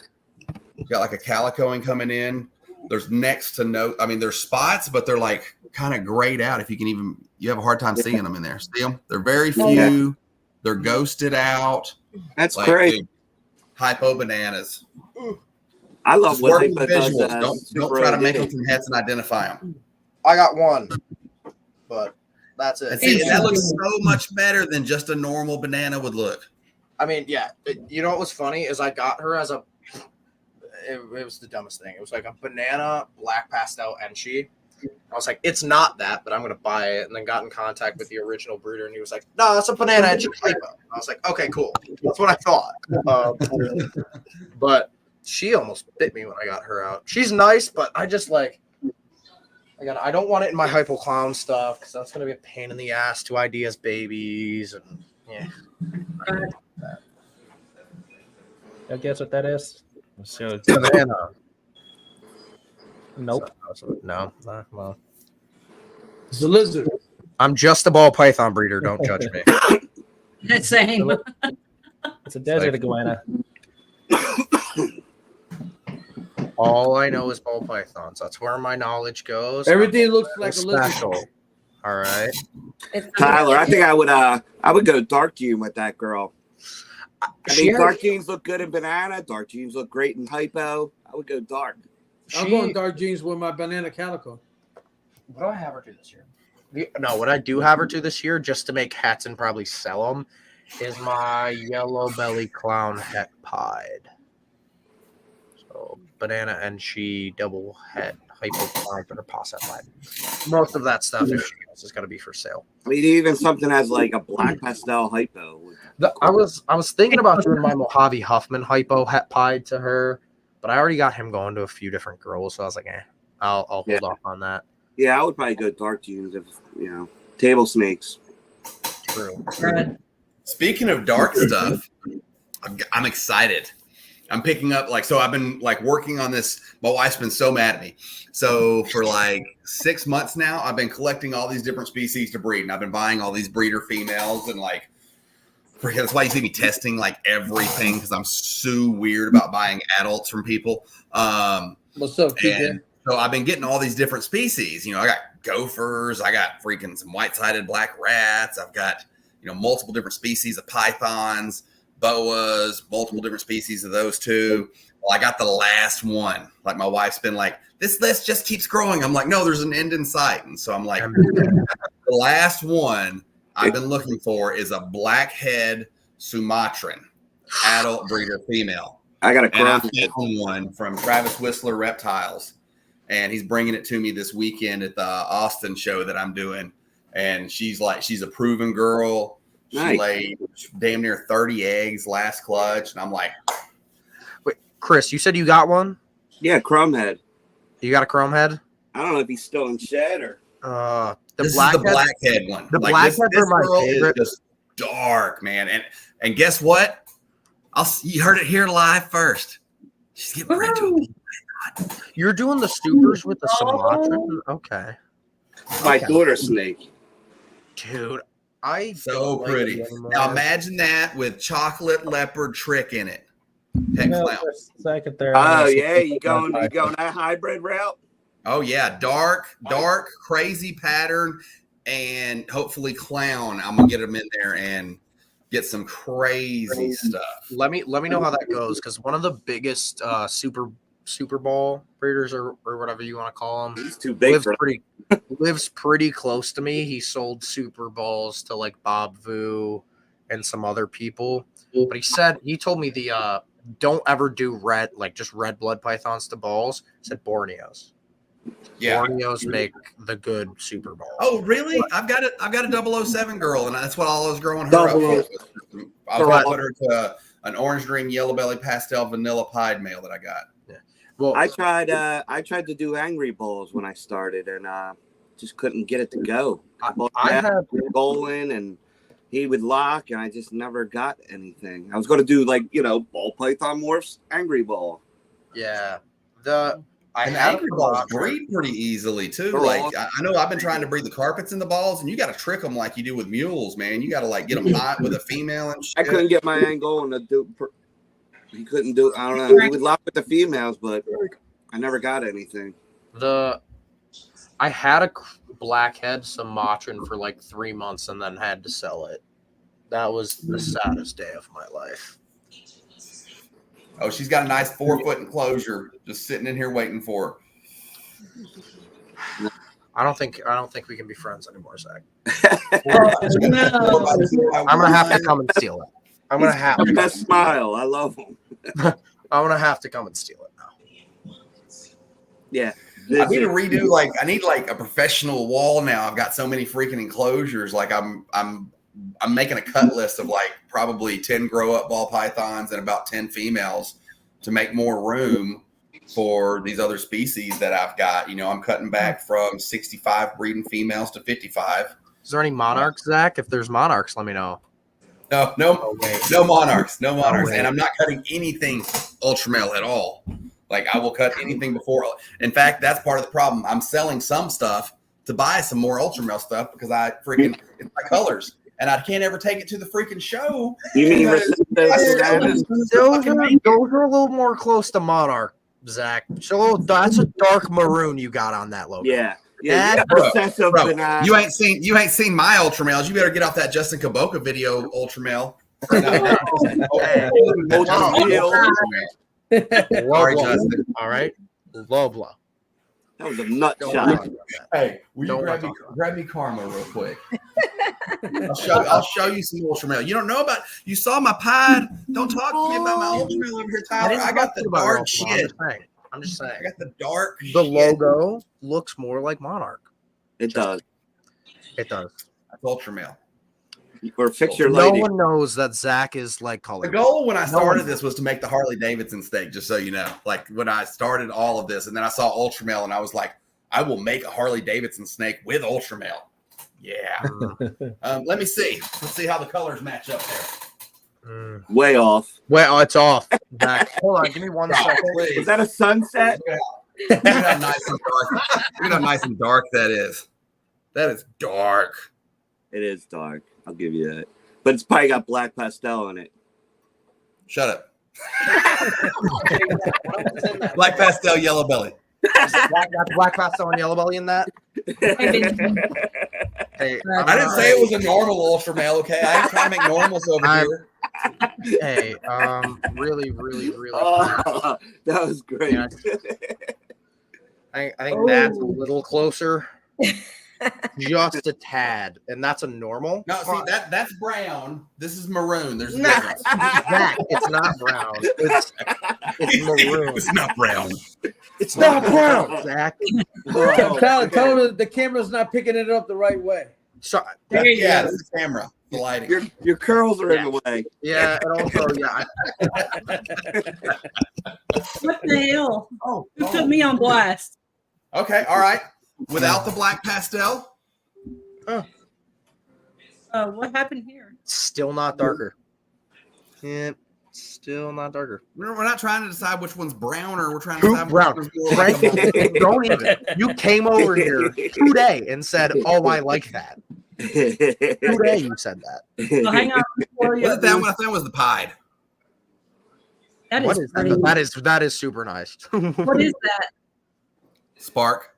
Got like a calicoing coming in. There's next to no. I mean, there's spots, but they're like kind of grayed out. If you can even, you have a hard time seeing them in there. See them? They're very few. They're ghosted out. That's great. Dude, hypo bananas. I love what they put visuals. Don't try to make them from heads and identify them. I got one, but that's it. And see, that looks so much better than just a normal banana would look. I mean, yeah. You know what was funny is I got her as a. It was the dumbest thing. It was like a banana black pastel Enchi. I was like, it's not that, but I'm gonna buy it. And then got in contact with the original breeder, and he was like, no, that's a banana Enchi hypo. I was like, okay, cool. That's what I thought. But she almost bit me when I got her out. She's nice, but I just like. I don't want it in my hypo clown stuff because that's gonna be a pain in the ass to ideas babies and yeah. I guess what that is. So, Banana. Nope. No. Well, It's a lizard. I'm just a ball python breeder. Don't judge me. Same. It's a desert iguana. All I know is ball pythons. That's where my knowledge goes. Everything looks like a lizard. special. All right. Tyler, I think I would go dark jean with that girl. I mean, dark jeans look good in banana. Dark jeans look great in hypo. I would go dark. I'm going dark jeans with my banana calico. What do I have her do this year? No, what I do have her do this year, just to make hats and probably sell them, is my yellow belly clown het pied. So banana and she double het hypo clown for her pass at pied. Most of that stuff is going to be for sale. I mean, even something has like a black pastel hypo. I was thinking about doing my Mojave Huffman hypo het pied to her, but I already got him going to a few different girls, so I was like, I'll hold off on that. Yeah, I would probably go dark jeans if table snakes. True. Speaking of dark stuff, I'm excited. I'm picking up so I've been like working on this. My wife's been so mad at me. So for like 6 months now, I've been collecting all these different species to breed, and I've been buying all these breeder females, and like, that's why you see me testing like everything, because I'm so weird about buying adults from people. What's up, TJ? So I've been getting all these different species. I got gophers, I got freaking some white-sided black rats, I've got multiple different species of pythons, boas, multiple different species of those too. Well, I got the last one. Like, my wife's been like, this list just keeps growing. I'm like, no, there's an end in sight. And so I'm like, the last one I've been looking for is a blackhead Sumatran adult breeder female. I got a found one from Travis Whistler Reptiles, and he's bringing it to me this weekend at the Austin show that I'm doing. And she's a proven girl. She laid damn near 30 eggs last clutch. And I'm like, wait, Chris, you said you got one? Yeah, Chromhead. You got a Chromhead? I don't know if he's still in shed or. This is the blackhead one. The blackheads are my favorite. Is just dark, man. And guess what? You heard it here live first. She's getting bred to a. You're doing the Stupers with the Sumatran? Okay. My daughter snake. Dude, so pretty. Now imagine that with chocolate leopard trick in it. Heck clown. Second there. Oh yeah, you going that hybrid route? Oh yeah, dark, crazy pattern, and hopefully clown. I'm gonna get them in there and get some crazy stuff. Let me know how that goes, because one of the biggest Super Bowl breeders or whatever you want to call him. He's too big lives pretty close to me. He sold Super Bowls to like Bob Vu and some other people. But he told me the don't ever do red blood pythons to balls. He said Borneos. Yeah. Borneos make the good Super Bowl. Oh, really? I've got a 007 girl, and that's what I was growing her up with. I was going to put her to an orange dream yellow belly pastel vanilla pied male that I got. Yeah. Well, I tried to do angry balls when I started, and just couldn't get it to go. I had going, and he would lock, and I just never got anything. I was going to do ball python morphs angry ball. Yeah. Angry balls breed pretty easily too. I know I've been trying to breed the carpets in the balls, and you got to trick them like you do with mules, man. You got to get them hot with a female and shit. I couldn't get my angle and he couldn't do. I don't know. He would lock with the females, but I never got anything. I had a blackhead Sumatran for like 3 months and then had to sell it. That was the saddest day of my life. Oh, she's got a nice 4-foot enclosure just sitting in here waiting for her. I don't think we can be friends anymore, Zach. No. I'm gonna have to come and steal it. I'm gonna have to. Best smile. I love him. I'm gonna have to come and steal it now. Yeah. I need to redo I need a professional wall now. I've got so many freaking enclosures. I'm making a cut list of probably 10 grow up ball pythons and about 10 females to make more room for these other species that I've got. I'm cutting back from 65 breeding females to 55. Is there any monarchs, Zach? If there's monarchs, let me know. No monarchs. And I'm not cutting anything ultra male at all. I will cut anything before. In fact, that's part of the problem. I'm selling some stuff to buy some more ultra male stuff because it's my colors. And I can't ever take it to the freaking show. You mean those are a little more close to monarch, Zach. So that's a dark maroon you got on that logo. Yeah. Bro, you ain't seen my ultra males. You better get off that Justin Kaboka video, ultra male. All right. Low blow. That was a nut shot. Hey, will you grab me Karma real quick? I'll show you some ultra male. You don't know about. You saw my pod. Don't talk to me about my ultra male over here, Tyler. I got the dark shit. I'm just saying. I got the dark. The logo looks more like Monarch. It does. That's ultra male. Or fix your lady. No one knows that Zach is color. The goal when I started this was to make the Harley Davidson steak, just so you know. When I started all of this, and then I saw ultra male, and I was like, I will make a Harley Davidson snake with ultra male. Yeah. Let me see. Let's see how the colors match up there. Way off. Well, it's off. Back. Hold on, give me 1 second. Is that a sunset? Look at how nice and dark. Look at how nice and dark that is. That is dark. It is dark. I'll give you that. But it's probably got black pastel in it. Shut up. Black pastel, yellow belly. Got black pastel and yellow belly in that. Hey, I didn't say it was a normal ultra male. Okay, I ain't trying to make normals over here. Hey, really. Oh, that was great. Yeah. I think that's a little closer. Just a tad, and that's a normal. No, see that's brown. This is maroon. There's a Nah, difference. Zach, it's not brown. It's maroon. It's not brown. It's not brown, Zach. Tell him the camera's not picking it up the right way. So, Yeah, this is camera. The lighting. Your curls are in the way. yeah, and also, What the hell? You put me on blast. Okay, all right. Without the black pastel. What happened here? still not darker. Yeah, still not darker. We're not trying to decide which one's browner. We're trying to decide Brown. which one's Right? Don't even. You came over here today and said, "Oh, I like that." Today you said that. So hang on. Was it that one? I thought it was the pied. That What is is that? That is super nice. What is that? Spark.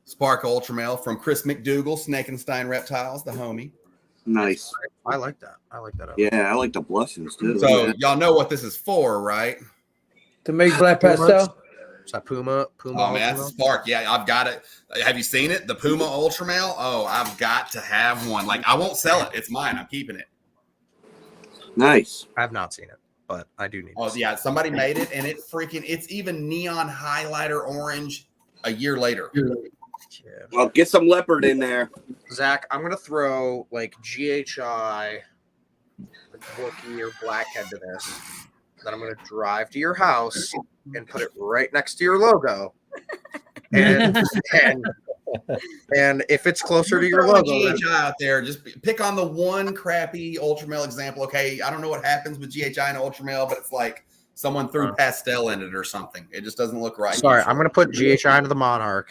Spark Ultra Male from Chris McDougal, Snakenstein Reptiles, the homie. Nice. I like that. I like that. Yeah, I like the blushes too. So y'all know what this is for, right? To make black pastel. Is that Puma? Oh man, that's a Spark. Yeah, I've got it. Have you seen it? The Puma Ultra Male? Oh, I've got to have one. Like, I won't sell it. It's mine. I'm keeping it. Nice. I have not seen it, but I do need. Oh yeah, somebody made it, and it's even neon highlighter orange a year later. Yeah. Well, get some leopard in there. Zach, I'm gonna throw like GHI, Wookie, or Blackhead to this. Then I'm gonna drive to your house and put it right next to your logo. And if it's closer to your logo, GHI out there, just pick on the one crappy Ultramale example. Okay, I don't know what happens with GHI and Ultramale, but it's like someone threw pastel in it or something. It just doesn't look right. Sorry, I'm gonna put GHI into the Monarch,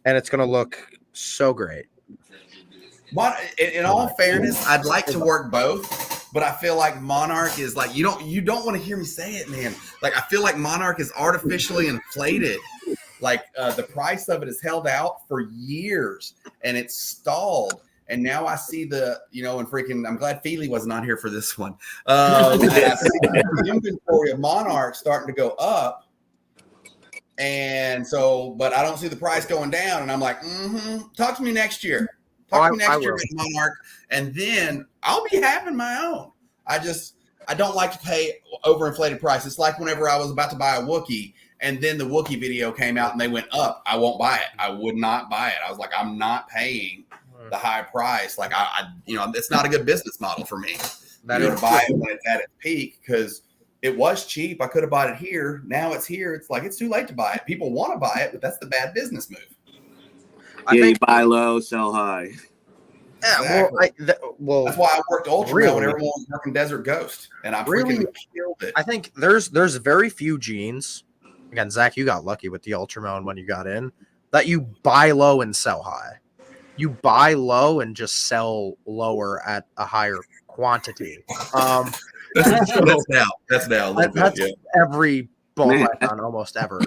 and it's gonna look so great. In all fairness, I'd like to work both, but I feel like Monarch is like you don't want to hear me say it, man. Like I feel like Monarch is artificially inflated. Like the price of it is held out for years and it's stalled. And now I see and I'm glad Feely wasn't on here for this one. I see the inventory of Monarch starting to go up. And so, but I don't see the price going down. And I'm like, talk to me next year. Talk to me next year, Monarch. And then I'll be having my own. I don't like to pay overinflated prices. It's like whenever I was about to buy a Wookiee and then the Wookiee video came out and they went up, I won't buy it. I would not buy it. I was like, I'm not paying the high price. Like it's not a good business model for me. To buy it when it's at its peak because it was cheap. I could have bought it here. Now it's here. It's like it's too late to buy it. People want to buy it, but that's the bad business move. You buy low, sell high. Yeah, exactly. That's why I worked Ultra when everyone was working Desert Ghost, and I freaking killed it. I think there's very few genes. Again, Zach, you got lucky with the Ultramone when you got in that you buy low and sell high. You buy low and just sell lower at a higher quantity. That's now. That's every bull python almost ever.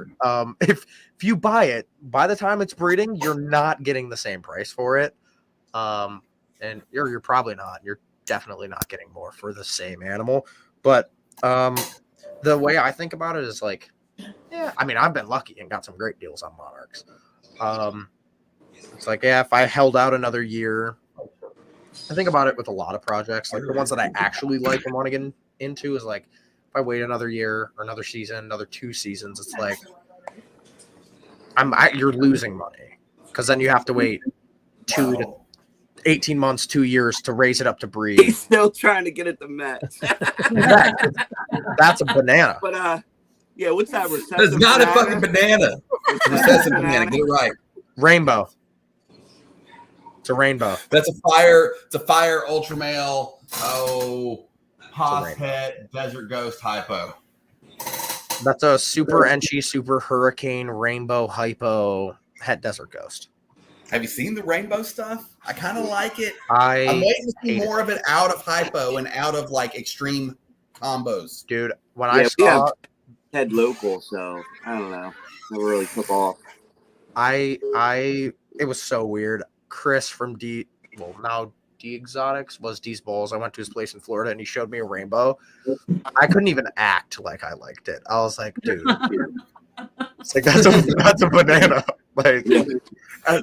If you buy it, by the time it's breeding, you're not getting the same price for it. And you're probably not. You're definitely not getting more for the same animal. But the way I think about it is like, yeah, I mean, I've been lucky and got some great deals on Monarchs. It's like, yeah, if I held out another year, I think about it with a lot of projects. Like the ones that I actually like and want to get into is like, if I wait another year or another season, another 2 seasons, it's like you're losing money because then you have to wait 2 to 18 months, 2 years to raise it up to breed. He's still trying to get it to match. That's a banana. But yeah, what's that? That's not a fucking banana. Recessive banana. Get it right. Rainbow. It's a rainbow. That's a fire. It's a fire Ultramale Pos Het Desert Ghost Hypo. That's a super Enchi, super hurricane, rainbow, hypo, Het Desert Ghost. Have you seen the rainbow stuff? I kind of like it. I'm waiting to see more of it out of hypo and out of like extreme combos. Dude, when I saw head local, so I don't know. Never really took off. it was so weird. Chris from now D Exotics was D's Balls. I went to his place in Florida and he showed me a rainbow. I couldn't even act like I liked it. I was like, dude. It's like that's a banana. Like that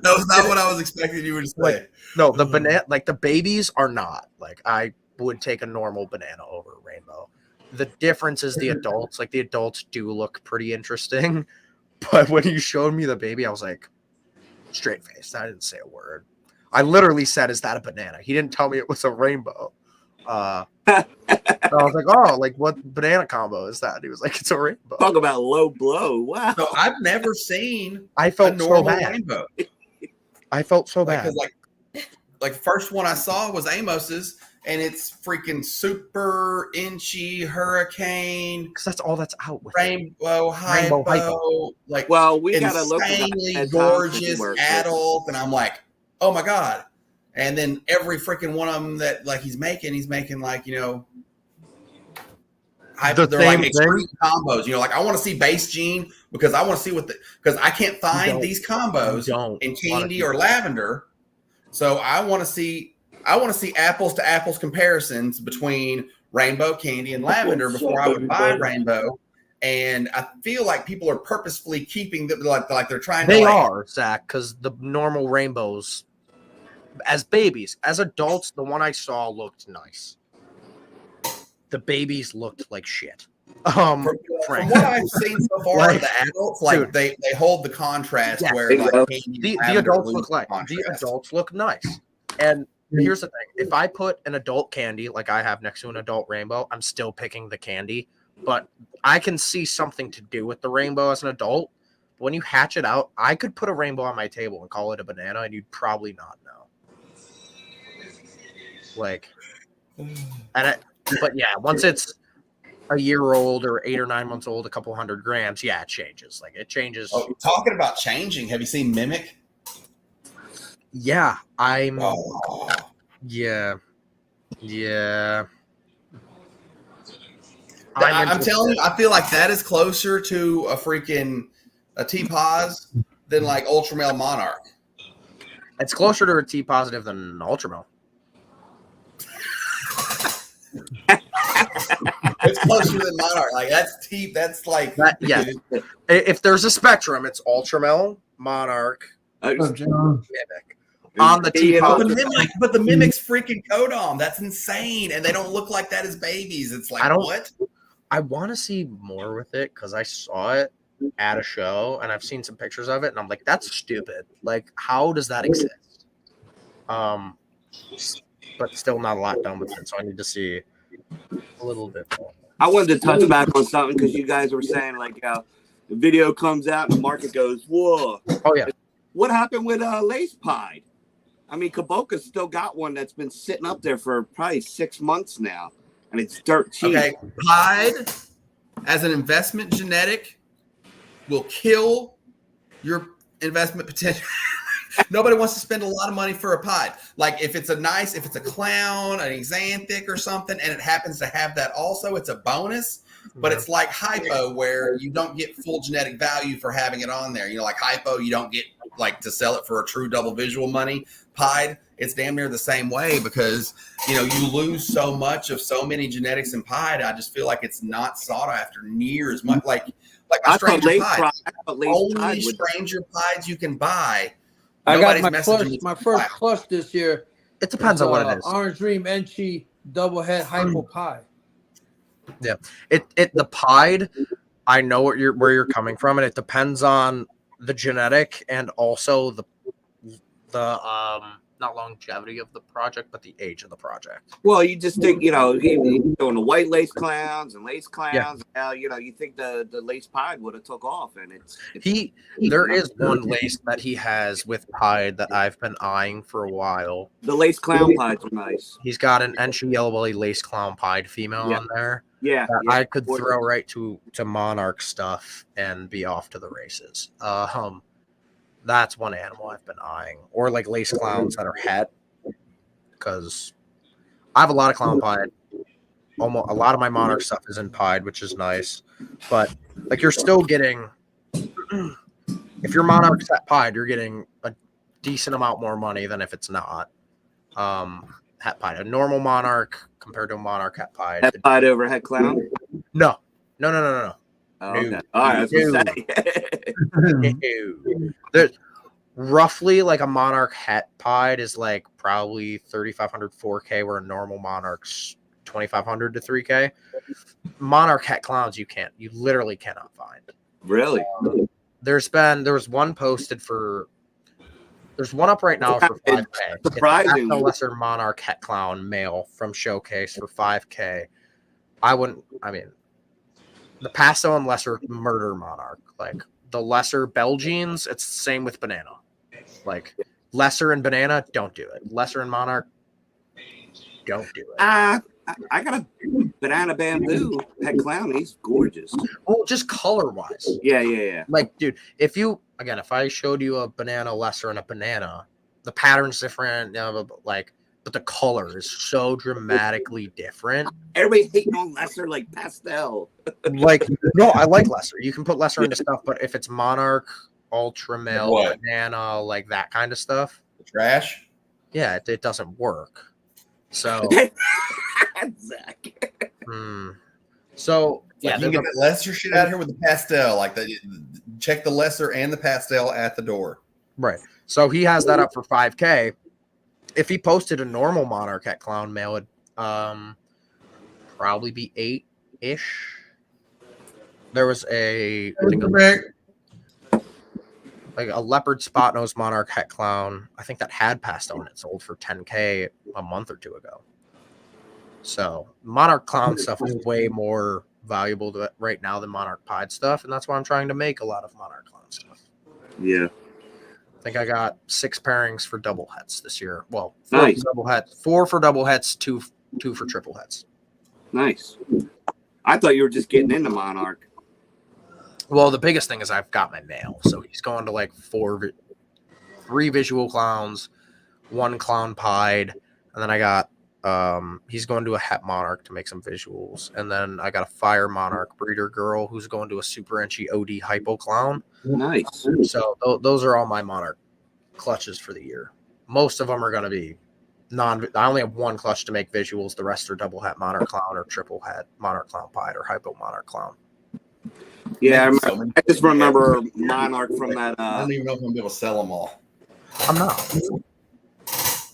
was not what I was expecting you to say. Like, no, the banana, like the babies are not. Like I would take a normal banana over a rainbow. The difference is the adults. Like the adults do look pretty interesting, but when you showed me the baby, I was like, straight faced. I didn't say a word. I literally said, "Is that a banana?" He didn't tell me it was a rainbow. So I was like, "Oh, like what banana combo is that?" And he was like, "It's a rainbow." Talk about low blow. Wow. So I've never seen I felt a normal so bad. rainbow. I felt so bad. Because like the first one I saw was Amos's, and it's freaking super Inchy Hurricane. Because that's all that's out with Rainbow hypo. Like, well, we got a insanely gorgeous adult, and I'm like, oh my god. And then every freaking one of them that like he's making like, you know, they're like extreme combos. You know, like I want to see base gene because I want to see because I can't find these combos in candy or lavender. So I want to see apples to apples comparisons between rainbow, candy, and lavender before I would buy rainbow. And I feel like people are purposefully keeping them like they're trying to. They are, Zach, because the normal rainbows, as babies, as adults, the one I saw looked nice. The babies looked like shit. From what I've seen so far, like, the adults like they hold the contrast where like the adults look like the adults look nice. And here's the thing: if I put an adult candy like I have next to an adult rainbow, I'm still picking the candy. But I can see something to do with the rainbow as an adult. But when you hatch it out, I could put a rainbow on my table and call it a banana, and you'd probably not know. Like, but yeah, once it's a year old or 8 or 9 months old, a couple 100 grams, yeah, it changes. Like it changes. Oh, talking about changing, have you seen Mimic? Yeah, I'm telling you, I feel like that is closer to a T-Pos than like Ultramel Monarch. It's closer to a T positive than Ultramel. It's closer than Monarch. Like that's like that, yeah. If there's a spectrum, it's Ultramel, Monarch, Mimic. On the T but the Mimic's freaking Kodom. That's insane. And they don't look like that as babies. It's like what? I want to see more with it because I saw it at a show and I've seen some pictures of it and I'm like, that's stupid. Like, how does that exist? But still not a lot done with it. So I need to see a little bit more. I wanted to touch back on something because you guys were saying like the video comes out and the market goes, whoa. Oh yeah. What happened with Lace Pie? I mean, Kaboka's still got one that's been sitting up there for probably 6 months now, and it's dirt cheap. Okay, Pied as an investment genetic will kill your investment potential. Nobody wants to spend a lot of money for a Pied. Like if it's a clown, an Xanthic or something, and it happens to have that also, it's a bonus. But it's like hypo where you don't get full genetic value for having it on there. You know, like hypo, you don't get like to sell it for a true double visual money. Pied, it's damn near the same way because, you know, you lose so much of so many genetics in Pied. I just feel like it's not sought after near as much. Like a stranger Pied. Only stranger Pieds you can buy. I got my first clutch this year. It depends on what it is. Orange Dream Enchi double head hypo pie. Yeah, the Pied, I know where you're coming from, and it depends on the genetic and also the not longevity of the project, but the age of the project. Well, you just think, you know, doing the white lace clowns and lace clowns. Yeah. You know, you think the lace pied would have took off, and there is one lace that he has with pied that I've been eyeing for a while. The lace clown pieds are nice. He's got an entry yellow belly lace clown pied female on there. Yeah, I could throw right to Monarch stuff and be off to the races. That's one animal I've been eyeing, or like lace clowns that are het, because I have a lot of clown pied. Almost a lot of my Monarch stuff is in pied, which is nice. But like you're still getting, if your Monarch's het pied, you're getting a decent amount more money than if it's not. Het pied, a normal Monarch compared to a Monarch het pied. Het pied over het clown? No. Oh, okay. All right, I was gonna say. There's roughly like a Monarch het pied is like probably 3,500 4K, where a normal Monarch's 2,500 to 3K. Monarch het clowns you literally cannot find. Really? There was one posted for. There's one up right now for 5K. Surprising. The lesser Monarch het clown male from Showcase for 5K. The Pasto and lesser murder Monarch, like the lesser Belgians, it's the same with banana. Like lesser and banana, don't do it. Lesser and Monarch, don't do it. I got a banana bamboo het clown. He's gorgeous. Oh, just color wise. Yeah. Like, dude, if I showed you a banana lesser and a banana, the pattern's different, but the color is so dramatically different. Everybody hating on lesser like pastel. No, I like lesser. You can put lesser into stuff, but if it's Monarch, ultra male, banana, like that kind of stuff, trash. Yeah, it doesn't work. So, So yeah, you get the lesser shit out here with the pastel. Like check the lesser and the pastel at the door. Right. So he has that up for 5K. If he posted a normal Monarch het clown male, it'd probably be 8-ish. There was a leopard spot nose Monarch het clown. I think that had passed on it, sold for 10K a month or two ago. So Monarch clown stuff is way more valuable right now than Monarch pied stuff, and that's why I'm trying to make a lot of Monarch clown stuff. Yeah. I think I got 6 pairings for double hets this year. Well, 4 for double hets, 2 for triple hets. Nice. I thought you were just getting into Monarch. Well, the biggest thing is I've got my male, so he's going to like 3 visual clowns, 1 clown pied, and then I got he's going to a het Monarch to make some visuals, and then I got a fire Monarch breeder girl who's going to a super inchy OD hypo clown. Nice. So those are all my Monarch clutches for the year. Most of them are going to be I only have 1 clutch to make visuals. The rest are double het Monarch clown or triple het Monarch clown pied or hypo Monarch clown. Yeah, I just remember Monarch from that. I don't even know if I'm going to be able to sell them all. I'm not.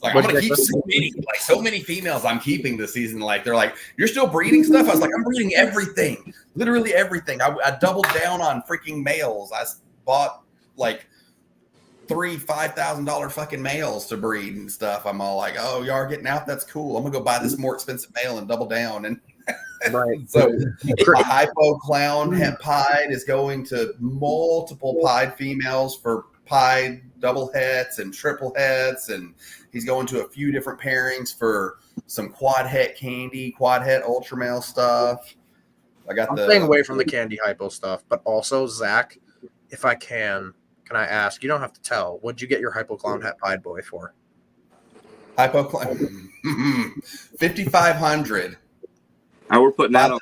Like, I'm gonna keep so many females I'm keeping this season. Like, they're like, you're still breeding stuff? I was like, I'm breeding everything, literally everything. I doubled down on freaking males. I bought like 3 $5,000 fucking males to breed and stuff. I'm all like, oh, y'all are getting out? That's cool. I'm gonna go buy this more expensive male and double down. And right. So a hypo clown het pied is going to multiple pied females for pied double hets and triple hets, and he's going to a few different pairings for some quad het candy, quad het ultra male stuff. I'm staying away from the candy hypo stuff, but also Zach, if I can I ask? You don't have to tell. What'd you get your hypo clown het pied boy for? Hypo clown, 5,500. We're putting that on.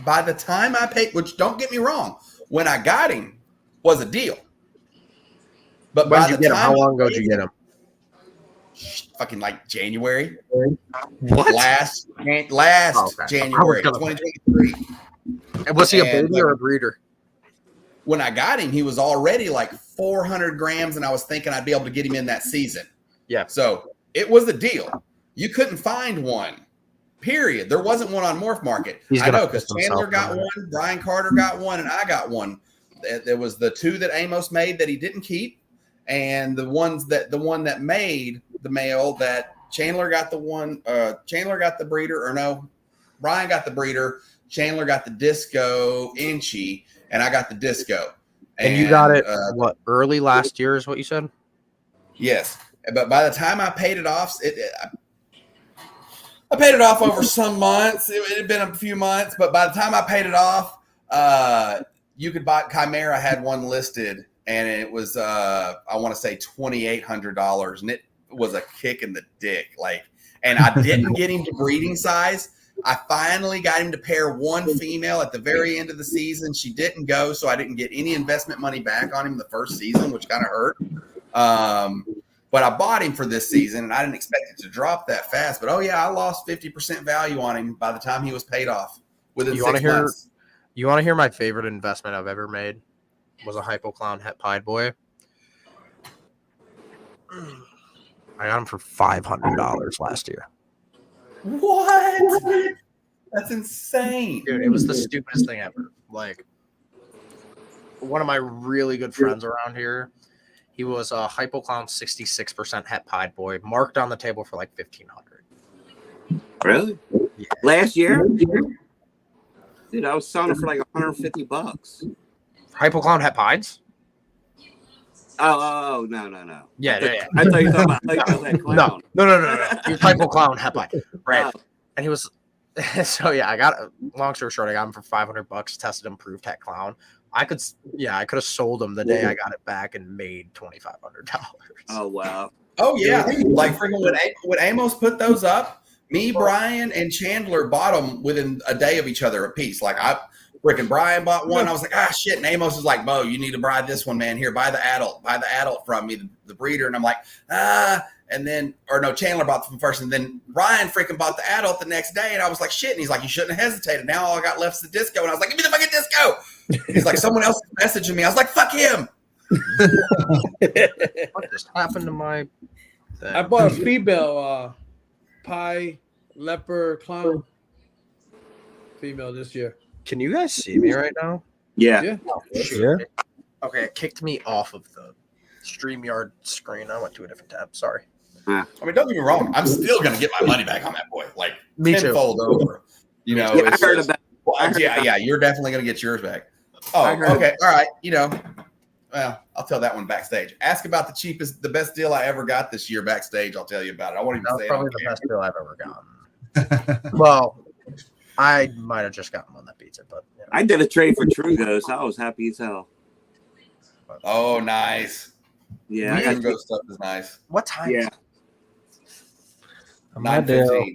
By the time I paid, which don't get me wrong, when I got him was a deal. But when did you get him? How long ago did you get him? Fucking like January. What? Last January 2023. And was he a baby or a breeder? When I got him, he was already like 400 grams, and I was thinking I'd be able to get him in that season. Yeah. So it was a deal. You couldn't find one. Period. There wasn't one on Morph Market. I know because Chandler got one, Brian Carter got one, and I got one. There was the 2 that Amos made that he didn't keep, and the one that made the male that Chandler got the one. Chandler got the breeder, or no, Brian got the breeder. Chandler got the disco Inchy, and I got the disco. And you got it early last year is what you said? Yes, but by the time I paid it off, I paid it off over some months. It had been a few months, but by the time I paid it off, you could buy Chimera had one listed, and it was I want to say $2,800, and it was a kick in the dick. And I didn't get him to breeding size. I finally got him to pair one female at the very end of the season. She didn't go, so I didn't get any investment money back on him the first season, which kind of hurt. But I bought him for this season, and I didn't expect it to drop that fast. But, I lost 50% value on him by the time he was paid off within 6 months. You want to hear my favorite investment I've ever made? Was a Hypoclown Het Pied Boy. I got him for $500 last year. What? That's insane. Dude, it was the stupidest thing ever. One of my really good friends around here, he was a Hypoclown 66% Het Pied Boy, marked on the table for $1,500. Really? Yeah. Last year? Dude, I was selling it for $150. Hypoclown Het Pieds? Oh, no. Yeah. I thought you were talking about that clown. No. He was Hypoclown Het Pied. Right. And he was, I got, long story short, I got him for $500, tested him, proved Het Clown. I could have sold him the day I got it back and made $2,500. Oh, wow. Oh, yeah. Freaking when Amos put those up, me, Brian, and Chandler bought them within a day of each other a piece. Freaking Brian bought one. I was like, shit. And Amos is like, Bo, you need to buy this one, man. Here, buy the adult from me, the breeder. And I'm like, and then, Chandler bought them first. And then Ryan freaking bought the adult the next day. And I was like, shit. And he's like, you shouldn't have hesitated. Now all I got left is the disco. And I was like, give me the fucking disco. He's like, someone else is messaging me. I was like, fuck him. What just happened to my thing? I bought a female pie, leopard, clown female this year. Can you guys see me right now? Yeah. Sure. Okay, it kicked me off of the StreamYard screen. I went to a different tab. Sorry. I mean, don't get me wrong. I'm still going to get my money back on that boy. Me too. Tenfold over. I heard about it. You're definitely going to get yours back. Oh, okay. All right. Well, I'll tell that one backstage. Ask about the best deal I ever got this year backstage. I'll tell you about it. I won't even say it. Probably the best deal I've ever gotten. Well, I might have just gotten one that beats it, but I did a trade for Trugo, so I was happy as hell. Oh, nice. Yeah, Trugo stuff is nice. What time? Yeah. My deal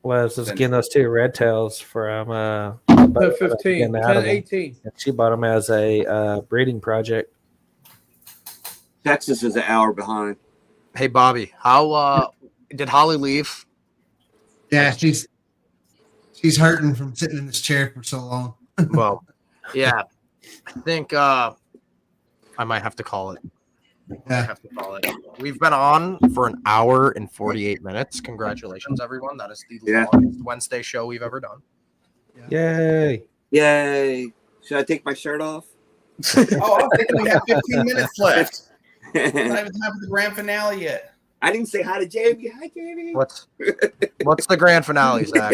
was just getting those two red tails from 15, 18. She bought them as a breeding project. Texas is an hour behind. Hey, Bobby, how did Holly leave? Yeah, she's hurting from sitting in this chair for so long. Well, yeah, I think I might have to call it. Yeah. We've been on for an hour and 48 minutes. Congratulations, everyone. That is the longest Wednesday show we've ever done. Yay. Should I take my shirt off? I was thinking we have 15 minutes left. It's not even time for the grand finale yet. I didn't say hi to Jamie. Hi, Jamie. What's the grand finale, Zach?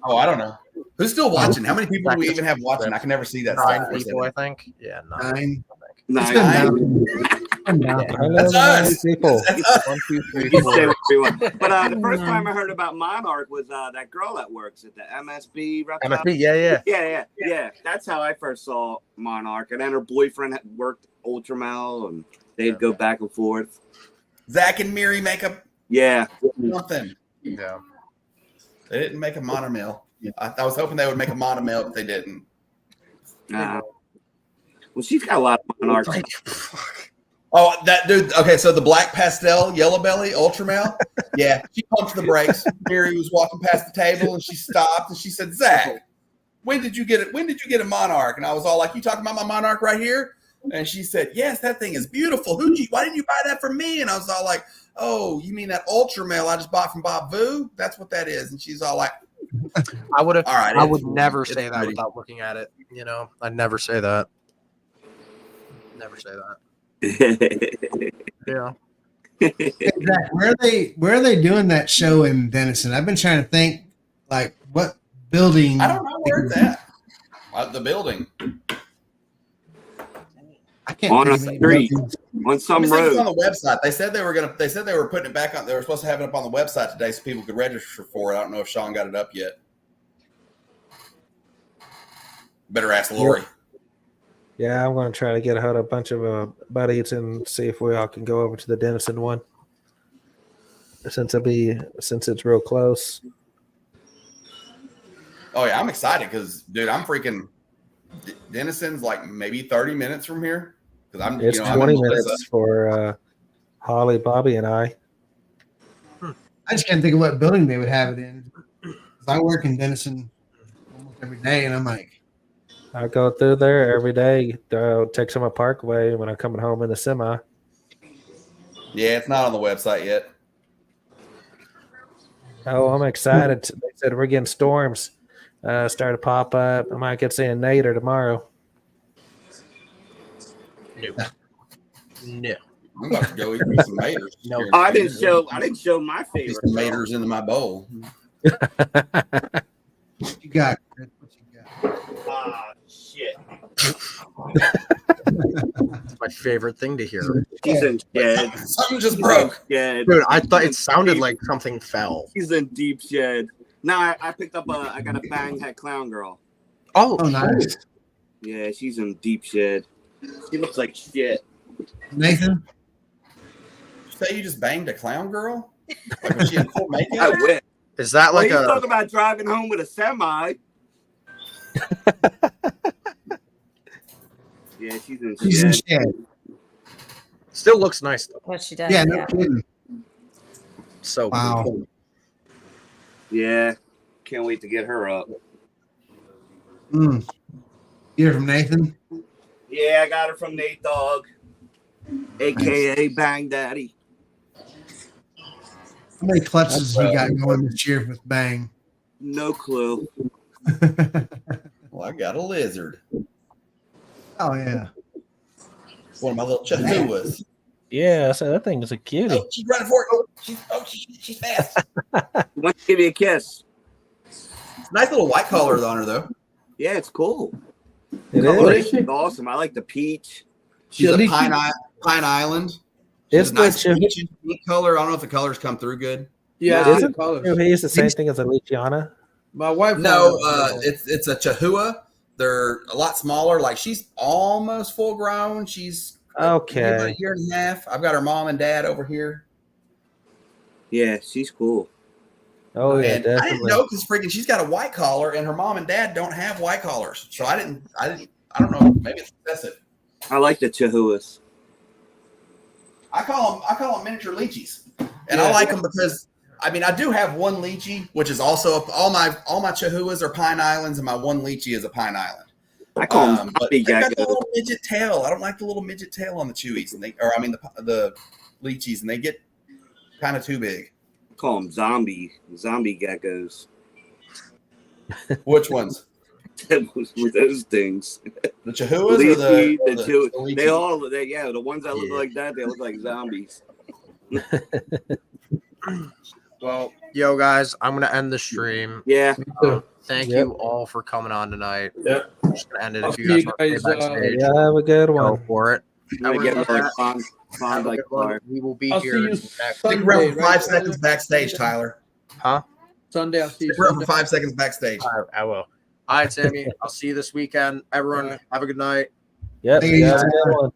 Oh, I don't know. Who's still watching? How many people do we even have watching? I can never see that. 9 people, I think. Yeah, 9. 9. That's us. People. That's us. 1, 2, 3, 4. But the first time I heard about Monarch was that girl that works at the MSB. Reptile. MSB, yeah. That's how I first saw Monarch. And then her boyfriend had worked Ultramel, and they'd go back and forth. Zach and Miri make up. Yeah. Nothing. Yeah. They didn't make a monomill. I was hoping they would make a monomill, but they didn't. Well, she's got a lot of Monarchs. Oh, that dude. Okay, so the black pastel, yellow belly, Ultramel. Yeah, she pumped the brakes. Mary was walking past the table and she stopped and she said, "Zach, when did you get it? When did you get a Monarch?" And I was all like, "You talking about my Monarch right here?" And she said, "Yes, that thing is beautiful. Why didn't you buy that for me?" And I was all like, "Oh, you mean that Ultramel I just bought from Bob Vu? That's what that is." And she's all like, I would have. All right, I would never say that without looking at it. I'd never say that. Never say that. Yeah. Zach, where are they doing that show in Denison? I've been trying to think, like, what building? I don't know where it's at. The building. I can't On think a of any street, buildings. on some It's road. on the website. They said they were putting it back on. They were supposed to have it up on the website today so people could register for it. I don't know if Sean got it up yet. Better ask Lori. Yeah, I'm going to try to get a hold of a bunch of buddies and see if we all can go over to the Denison one. Since it's real close. Oh yeah, I'm excited because, dude, I'm freaking. Denison's like maybe 30 minutes from here. Because It's 20 minutes for Holly, Bobby, and I. I just can't think of what building they would have it in. 'Cause I work in Denison almost every day, and I'm like, I go through there every day, Texoma Parkway when I'm coming home in the semi. Yeah, it's not on the website yet. Oh, I'm excited. They said we're getting storms start to pop up. I might get seeing Nader tomorrow. No. I'm about to go eat me some maters. No. I didn't show my Put favorite. some maters into my bowl. what you got? Chris? What you got? Ah, shit. It's my favorite thing to hear. She's in shed. Something just broke. Shed. Dude, I thought it sounded like something fell. She's in deep shed. Now I picked up I got a bang head clown girl. Oh, Nice. Yeah, she's in deep shed. She looks like shit. Nathan? You say you just banged a clown girl? Like was she in full makeup? I win. Is that like Well, you a talking about driving home with a semi? Yeah, she's in She's in shed. shed. still looks nice though? What she does. Yeah, no kidding. So Wow. cool. Yeah, can't wait to get her up. You hear from Nathan? Yeah, I got her from Nate Dogg, aka Bang Daddy. How many clutches he got going this year with Bang? No clue. Well, I got a lizard. Oh, yeah. One of my little chihuahuas. Yeah, so that thing is a cutie. Oh, she's running for it. She's fast. Want to give you a kiss? Nice little white collar on her though. Yeah, it's cool. It Coloration's awesome. I like the peach. She's a Pine Island. It's She's a nice the peach color. I don't know if the colors come through good. Yeah, Isn't different colors. He's the same thing as a Lichiana. My wife. No, it's a Chihuahua. They're a lot smaller. Like she's almost full grown. She's Okay. about a year and a half. I've got her mom and dad over here. Yeah, she's cool. Oh yeah, And I didn't definitely. know because freaking she's got a white collar and her mom and dad don't have white collars. So I don't know. Maybe it's excessive. I like the Chihuahuas. I call them miniature lychees, and Yeah. I like them because I do have one lychee, which is also all my Chihuahuas are Pine Islands, and my one lychee is a Pine Island. I call them But big they got the geckos. little midget tail. I don't like the little midget tail on the chewies, and the lychees, and they get kind of too big. I call them zombie geckos. Which ones? With those things. The Chihuahuas or Lychee, the they lychees? the ones that look like that, they look like zombies. Well, yo guys, I'm gonna end the stream. Yeah. Thank Yep. you all for coming on tonight. Yeah. I'm just gonna end it I'll if you see guys you want to guys, stay backstage. Yeah, have a good Go one. for it. I'm gonna get Have my a Fond like good one. car. We will be I'll here see you next. Stick around for Sunday, 5 seconds backstage, Tyler. Huh? Sunday, I'll see you Stick around for Sunday. 5 seconds backstage. I will. All right, Sammy. I'll see you this weekend. Everyone, have a good night. Yep. Thank you. Yeah, have a good one.